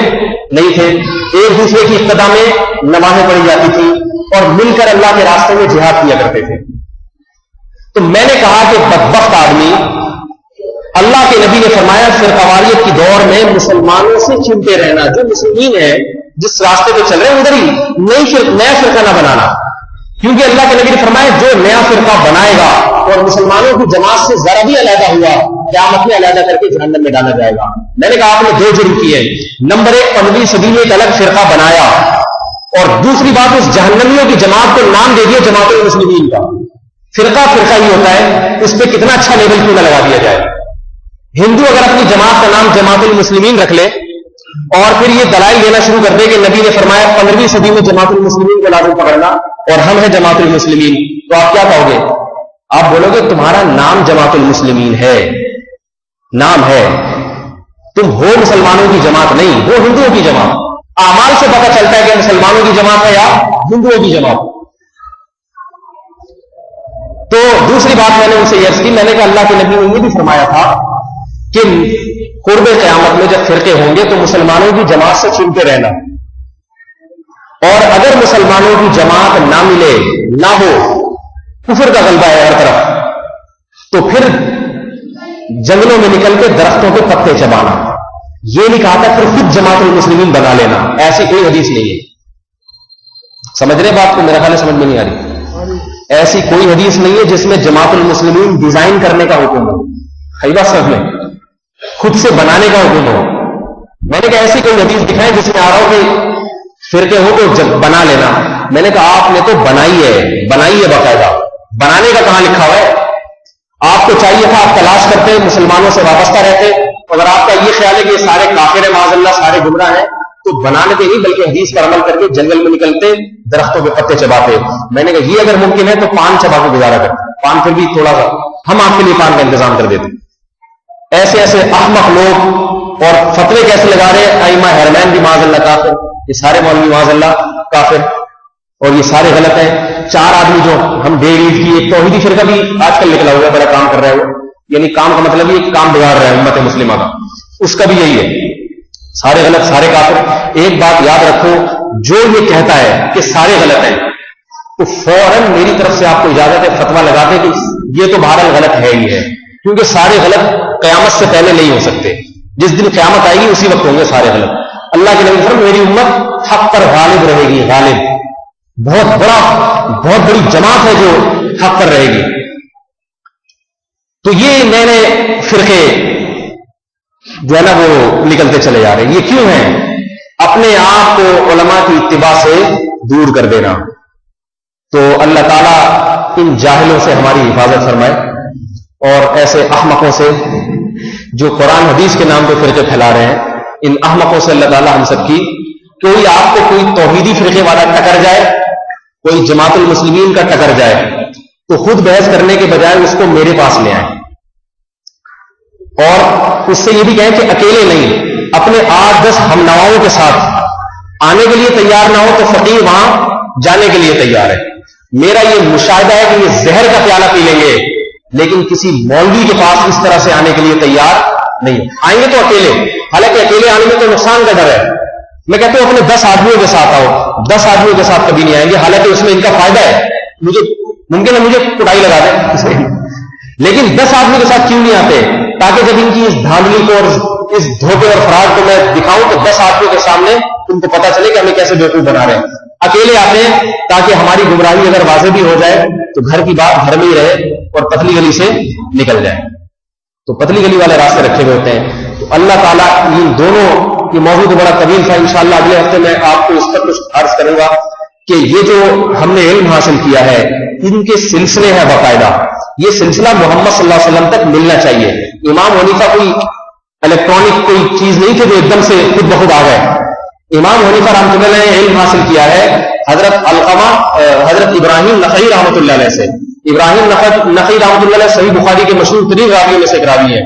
نہیں تھے. ایک دوسرے کی اقتدا میں نمازیں پڑھی جاتی تھی اور مل کر اللہ کے راستے میں جہاد کیا کرتے تھے. تو میں نے کہا کہ بدبخت آدمی, اللہ کے نبی نے فرمایا فرقواریت کی دور میں مسلمانوں سے چمٹے رہنا, جو مسلمین ہیں جس راستے پہ چل رہے ہیں ادھر ہی نیا فرقہ نہ بنانا, کیونکہ اللہ کے نبی نے فرمایا جو نیا فرقہ بنائے گا اور مسلمانوں کی جماعت سے ذرا بھی علیحدہ ہوا, قیامت میں علیحدہ کر کے جہنم میں ڈالا جائے گا. میں نے کہا آپ نے 2 جرم کیے. نمبر 1, 15ویں صدی میں ایک الگ فرقہ بنایا, اور دوسری بات اس جہنمیوں کی جماعت کو نام دے دیا جماعت المسلمین کا. فرقہ فرقہ ہی ہوتا ہے، اس پہ کتنا اچھا لیبل کیوں نہ لگا دیا جائے. ہندو اگر اپنی جماعت کا نام جماعت المسلمین رکھ لے اور پھر یہ دلائل دینا شروع کر دے کہ نبی نے فرمایا 15ویں صدی میں جماعت المسلمین کو لازم پکڑنا اور ہم ہیں جماعت المسلمین، تو آپ کیا کہو گے؟ آپ بولو گے تمہارا نام جماعت المسلمین ہے، نام ہے، تم ہو مسلمانوں کی جماعت نہیں، وہ ہندوؤں کی جماعت. اعمال سے پتہ چلتا ہے کہ مسلمانوں کی جماعت ہے یا ہندوؤں کی جماعت. تو دوسری بات میں نے ان سے یہ عرض کی، میں نے کہا اللہ کے نبی نے یہ بھی فرمایا تھا کہ قرب قیامت میں جب فرقے ہوں گے تو مسلمانوں کی جماعت سے چنتے رہنا، اور اگر مسلمانوں کی جماعت نہ ملے، نہ ہو، کفر کا غلبہ ہے ہر طرف، تو پھر جنگلوں میں نکل کے درختوں کے پتے چبانا. یہ نہیں کہا تھا پھر خود جماعت المسلمین بنا لینا، ایسی کوئی حدیث نہیں ہے. سمجھ رہے بات کو؟ میرا خیال ہے سمجھ میں نہیں آ رہی. ایسی کوئی حدیث نہیں ہے جس میں جماعت المسلمین ڈیزائن کرنے کا حکم ہو، خیبہ صاحب میں خود سے بنانے کا حکم ہو. میں نے کہا ایسی کوئی حدیث دکھائیں جس میں آ رہا ہو کہ فرقے ہو تو جب بنا لینا. میں نے کہا آپ نے تو بنائی ہے باقاعدہ. بنانے کا کہاں لکھا ہوا ہے؟ آپ کو چاہیے تھا آپ تلاش کرتے، مسلمانوں سے وابستہ رہتے. اگر آپ کا یہ خیال ہے کہ یہ سارے کافر ہیں معاذ اللہ، سارے گمراہ ہیں، تو بنانے کے نہیں بلکہ حدیث پر عمل کر کے جنگل میں نکلتے، درختوں کے پتے چباتے. میں نے کہا یہ اگر ممکن ہے تو پان چبا کے گزارا کرتے، پان پھر بھی تھوڑا سا ہم آپ کے لیے پان کا انتظام کر دیتے. ایسے ایسے احمق لوگ اور فتوے کیسے لگا رہے ہیں، ائمہ حرمین بھی معاذ اللہ کافر، یہ سارے مولوی معاذ اللہ کافر، اور یہ سارے غلط ہیں. 4 آدمی جو ہم ڈیڑھ عید کی ایک توحیدی فرقہ بھی آج کل نکلا ہوا ہے، بڑا کام کر رہا ہے وہ، یعنی کام کا مطلب یہ کام بگاڑ رہا ہے امت مسلمہ کا، اس کا بھی یہی ہے. سارے غلط، سارے کافر. ایک بات یاد رکھو، جو یہ کہتا ہے کہ سارے غلط ہیں تو فوراً میری طرف سے آپ کو اجازت ہے فتویٰ لگاتے کہ یہ تو بہرحال غلط ہے ہی ہے، کیونکہ سارے غلط قیامت سے پہلے نہیں ہو سکتے. جس دن قیامت آئے گی اسی وقت ہوں گے سارے غلط. اللہ کے نبی فرمایا میری امت حق پر غالب رہے گی، غالب. بہت بڑی جماعت ہے جو حق پر رہے گی. تو یہ نئے نئے فرقے جو ہے نا وہ نکلتے چلے جا رہے ہیں. یہ کیوں ہیں؟ اپنے آپ کو علماء کی اتباع سے دور کر دینا. تو اللہ تعالیٰ ان جاہلوں سے ہماری حفاظت فرمائے اور ایسے احمقوں سے جو قرآن حدیث کے نام پہ فرقے پھیلا رہے ہیں، ان احمقوں سے اللہ تعالیٰ ہم سب کی. کوئی آپ کو کوئی توحیدی فرقے والا ٹکر جائے، کوئی جماعت المسلمین کا ٹکر جائے، تو خود بحث کرنے کے بجائے اس کو میرے پاس لے آئیں اور اس سے یہ بھی کہیں کہ اکیلے نہیں، اپنے 8-10 ہم نواؤں کے ساتھ آنے کے لیے تیار نہ ہو تو فقیر وہاں جانے کے لیے تیار ہے. میرا یہ مشاہدہ ہے کہ یہ زہر کا پیالہ پی لیں گے لیکن کسی مولوی کے پاس اس طرح سے آنے کے لیے تیار نہیں. آئیں گے تو اکیلے، حالانکہ اکیلے آنے میں تو نقصان کا ڈر ہے. میں کہتا ہوں اپنے 10 آدمیوں کے ساتھ آؤ، 10 آدمیوں کے ساتھ کبھی نہیں آئیں گے، حالانکہ اس میں ان کا فائدہ ہے. مجھے ممکن ہے مجھے کٹائی لگا دیں لیکن 10 آدمی کے ساتھ کیوں نہیں آتے؟ تاکہ جب ان کی اس دھاندلی کو اور اس دھوکے اور فراڈ کو میں دکھاؤں تو 10 آدمیوں کے سامنے تم کو پتا چلے کہ ہمیں کیسے بیوقوف بنا رہے ہیں. اکیلے آتے ہیں تاکہ ہماری گمراہی اگر واضح بھی ہو جائے تو گھر کی بات گھر میں ہی رہے اور پتلی گلی سے نکل جائے. تو پتلی گلی والے راستے رکھے ہوئے ہوتے ہیں. تو اللہ تعالیٰ ان دونوں کی موضوع تو بڑا طویل تھا، انشاءاللہ اگلے ہفتے میں آپ کو اس پر کچھ عرض کروں گا کہ یہ جو ہم نے علم حاصل کیا ہے ان کے سلسلے ہیں باقاعدہ. یہ سلسلہ محمد صلی اللہ علیہ وسلم تک ملنا چاہیے. امام حنیفہ کوئی الیکٹرانک کوئی چیز نہیں تھی جو ایک دم سے خود بخود آ گئے. امام حنیفہ رحمۃ اللہ علیہ نے علم حاصل کیا ہے حضرت علقمہ حضرت ابراہیم نخعی رحمۃ اللہ علیہ سے. ابراہیم نخعی رحمۃ اللہ علیہ صحیح بخاری کے مشہور ترین راویوں میں سے ایک راوی ہے،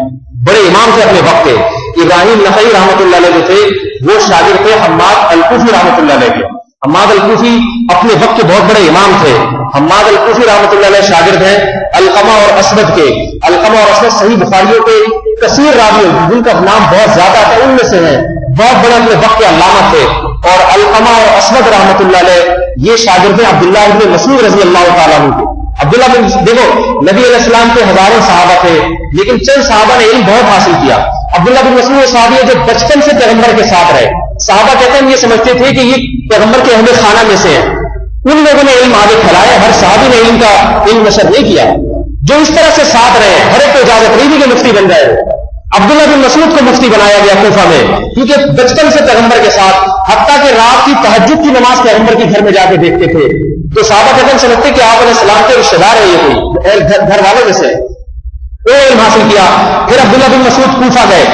بڑے امام تھے اپنے وقت کے. ابراہیم نخعی رحمۃ اللہ علیہ جو تھے وہ شاگرد تھے حماد الکوفی رحمۃ اللہ علیہ کے. حماد الکوفی اپنے وقت کے بہت بڑے امام تھے. حماد الکوفی رحمۃ اللہ علیہ شاگرد ہیں علقمہ اور اسود کے. علقمہ اور اسود صحیح بخاریوں کے کثیر راوی جن کا نام بہت زیادہ تھا ان میں سے ہیں، بہت بڑے اپنے وقت کے علامہ تھے. اور علقمہ اور اسود رحمۃ اللہ علیہ یہ شاگرد ہیں عبداللہ ابن مسعود رضی اللہ تعالیٰ عنہ کے. عبداللہ بن دیکھو نبی علیہ السلام کے ہزاروں صحابہ تھے لیکن چند صحابہ نے علم بہت حاصل کیا. عبداللہ بن مسعود صحابی ہے جو بچپن سے پیغمبر کے ساتھ رہے. صحابہ کہتے ہیں یہ سمجھتے تھے کہ یہ پیغمبر کے اہل خانہ میں سے ہیں. ان لوگوں نے علم آگے پھیلایا، ہر صحابی نے علم کا علم نشر نہیں کیا. جو اس طرح سے ساتھ رہے ہر ایک کو اجازت نہیں دی کہ مفتی بن جائے. عبداللہ بن مسعود کو مفتی بنایا گیا کوفہ میں، کیونکہ بچپن سے پیغمبر کے ساتھ، حتیٰ کہ رات کی تہجد کی نماز پیغمبر کے گھر میں جا کے دیکھتے تھے، تو صحابہ کہتے سمجھتے کہ آپ علیہ السلام کے رشتے دار ہے، یہ کوئی گھر والوں میں سے علم حاصل کیا۔ پھر عبداللہ بن مسعود کوفہ گئے،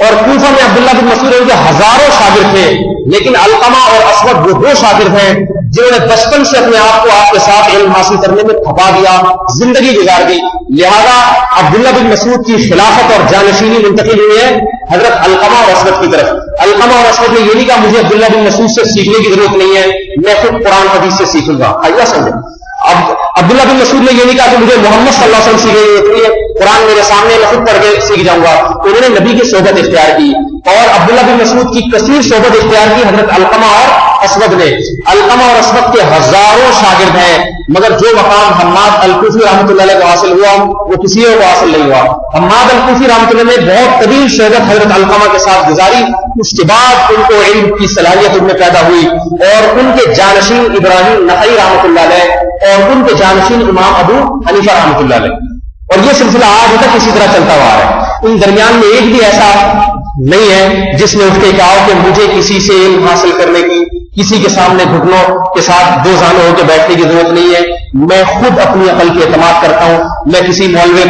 اور کوفہ میں عبداللہ بن مسعود کے ہزاروں شاگرد تھے، لیکن علقمہ اور اسود وہ دو شاگرد ہیں جنہوں نے بچپن سے اپنے آپ کو آپ کے ساتھ علم حاصل کرنے میں کھپا دیا، زندگی گزار دی۔ لہذا عبداللہ بن مسعود کی خلافت اور جانشینی منتقل ہوئی ہے حضرت علقمہ اور اسود کی طرف۔ علقمہ اور اسود نے یہ نہیں کہا مجھے عبداللہ بن مسعود سے سیکھنے کی ضرورت نہیں ہے، میں خود قرآن حدیث سے سیکھوں گا۔ آئیے سمجھے، اب عبداللہ بن مسعود نے یہ نہیں کہا کہ مجھے محمد صلی اللہ علیہ وسلم سیکھنے کی ضرورت نہیں ہے، قرآن میرے سامنے میں خود پڑھ کے سیکھ جاؤں گا۔ انہوں نے نبی کی صحبت اختیار کی، اور عبداللہ بن مسعود کی کثیر صحبت اختیار کی حضرت علقمہ اور اسود نے۔ علقمہ اور اسود کے ہزاروں شاگرد ہیں، مگر جو مقام حماد الکوفی رحمۃ اللہ علیہ کو حاصل ہوا وہ کسی کو حاصل نہیں ہوا۔ حماد الکوفی رحمۃ اللہ نے بہت طویل صحبت حضرت علقمہ کے ساتھ گزاری، اس کے بعد ان کو علم کی صلاحیت ان میں پیدا ہوئی، اور ان کے جانشین ابراہیم نخعی رحمۃ اللہ علیہ اور ان کے جانشین امام ابو حنیفہ رحمۃ اللہ علیہ، اور یہ سلسلہ آج تک اسی طرح چلتا ہوا ہے۔ ان درمیان میں ایک بھی ایسا نہیں ہے جس نے اٹھ کے کہا کہ مجھے کسی سے علم حاصل کرنے کی، کسی کے سامنے گھٹنوں کے ساتھ دو زانو ہو کے بیٹھنے کی ضرورت نہیں ہے، میں خود اپنی عقل کے اعتماد کرتا ہوں، میں کسی مولوی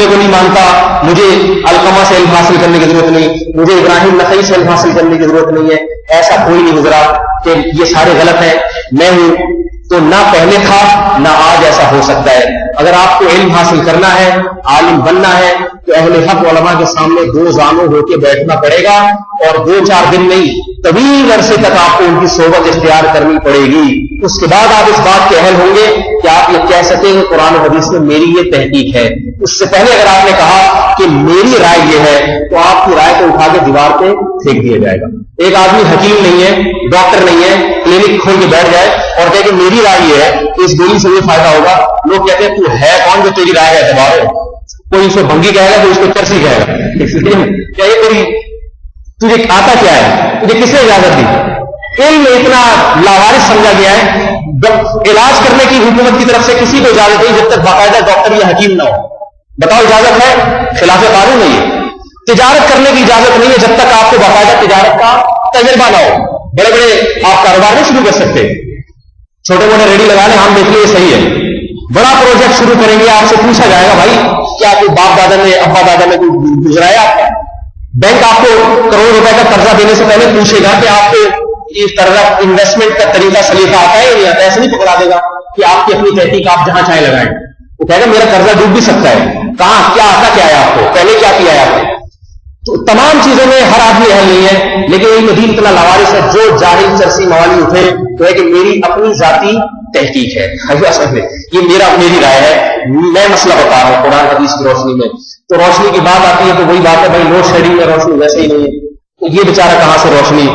کو نہیں مانتا، مجھے علقمہ سے علم حاصل کرنے کی ضرورت نہیں، مجھے ابراہیم نخعی سے علم حاصل کرنے کی ضرورت نہیں ہے۔ ایسا کوئی نہیں گزرا کہ یہ سارے غلط ہیں، میں ہوں تو نہ پہلے تھا نہ آج ایسا ہو سکتا ہے۔ اگر آپ کو علم حاصل کرنا ہے، عالم بننا ہے، تو اہل حق علماء کے سامنے دو زانو ہو کے بیٹھنا پڑے گا، اور 2-4 دن نہیں، طویل عرصے تک آپ کو ان کی صحبت اختیار کرنی پڑے گی۔ اس کے بعد آپ اس بات کے اہل ہوں گے کہ آپ یہ کہہ سکیں کہ قرآن و حدیث میں میری یہ تحقیق ہے۔ اس سے پہلے اگر آپ نے کہا کہ میری رائے یہ ہے، تو آپ کی رائے کو اٹھا کے دیوار پہ پھینک دیا جائے گا۔ ایک آدمی حکیم نہیں ہے، ڈاکٹر نہیں ہے، کلینک کھول کے بیٹھ جائے اور کہے کہ میری رائے یہ ہے کہ اس گولی سے یہ فائدہ ہوگا، لوگ کہتے ہیں تو ہے کون جو تیری رائے کا اعتبار ہو؟ کوئی اس کو بھنگی کہے گا، کوئی اس کو چرسی کہے گا۔ کیا یہ تیری تجھے آتا کیا ہے؟ تجھے کس نے اجازت دی؟ علم اتنا لاوارث سمجھا گیا ہے، علاج کرنے کی حکومت کی طرف سے کسی کو اجازت نہیں جب تک باقاعدہ ڈاکٹر یا حکیم نہ ہو۔ بتاؤ اجازت ہے؟ خلاف قانون نہیں ہے۔ تجارت کرنے کی اجازت نہیں ہے جب تک آپ کو باقاعدہ تجارت کا تجربہ نہ ہو۔ بڑے بڑے آپ کاروبار نہیں شروع کر سکتے، چھوٹے موٹے ریڈی لگا لیں، ہم دیکھ لیں یہ صحیح ہے۔ بڑا پروجیکٹ شروع کریں گے، آپ سے پوچھا جائے گا بھائی کیا کوئی باپ دادا نے ابا دادا نے کوئی گزرایا آپ کا؟ بینک آپ کو کروڑ روپے کا قرضہ دینے سے پہلے پوچھے گا کہ آپ کو اس طرح انویسٹمنٹ کا طریقہ سلیقہ آتا ہے یا ایسے نہیں پکڑا دے گا کہ آپ کی اپنی تحقیق آپ جہاں چاہے لگائیں۔ وہ کہے گا میرا قرضہ ڈوب بھی سکتا ہے، کہاں کیا آتا کیا ہے آپ کو، پہلے کیا کیا ہے آپ نے؟ تو تمام چیزوں میں ہر آدمی اہل نہیں ہے، لیکن علم دین اتنا لاوارث ہے، جو جاہل چرسی موالی اٹھے تو ہے کہ میری اپنی ذاتی تحقیق ہے، یہ میری رائے ہے، میں مسئلہ بتا رہا ہوں قرآن حدیث کی روشنی میں۔ تو روشنی کی بات آتی ہے تو وہی بات ہے بھائی لوڈ شیڈنگ میں روشنی ویسے ہی نہیں ہے، تو یہ بیچارہ کہاں سے روشنی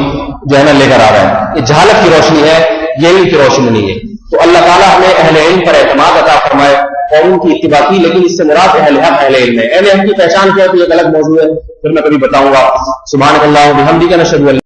جو ہے نا لے کر آ رہا ہے؟ یہ جہالت کی روشنی ہے، یہ علم کی روشنی نہیں ہے۔ تو اللہ تعالیٰ ہمیں اہل علم پر اعتماد عطا فرمائے اور ان کی اتباع کی، لیکن اس سے مراد اہل حق اہل علم ہے۔ اہل علم کی پہچان کیا ہے تو یہ ایک الگ موضوع ہے، پھر میں کبھی بتاؤں گا۔ سبحانک اللہم و بحمدک، نشہد ان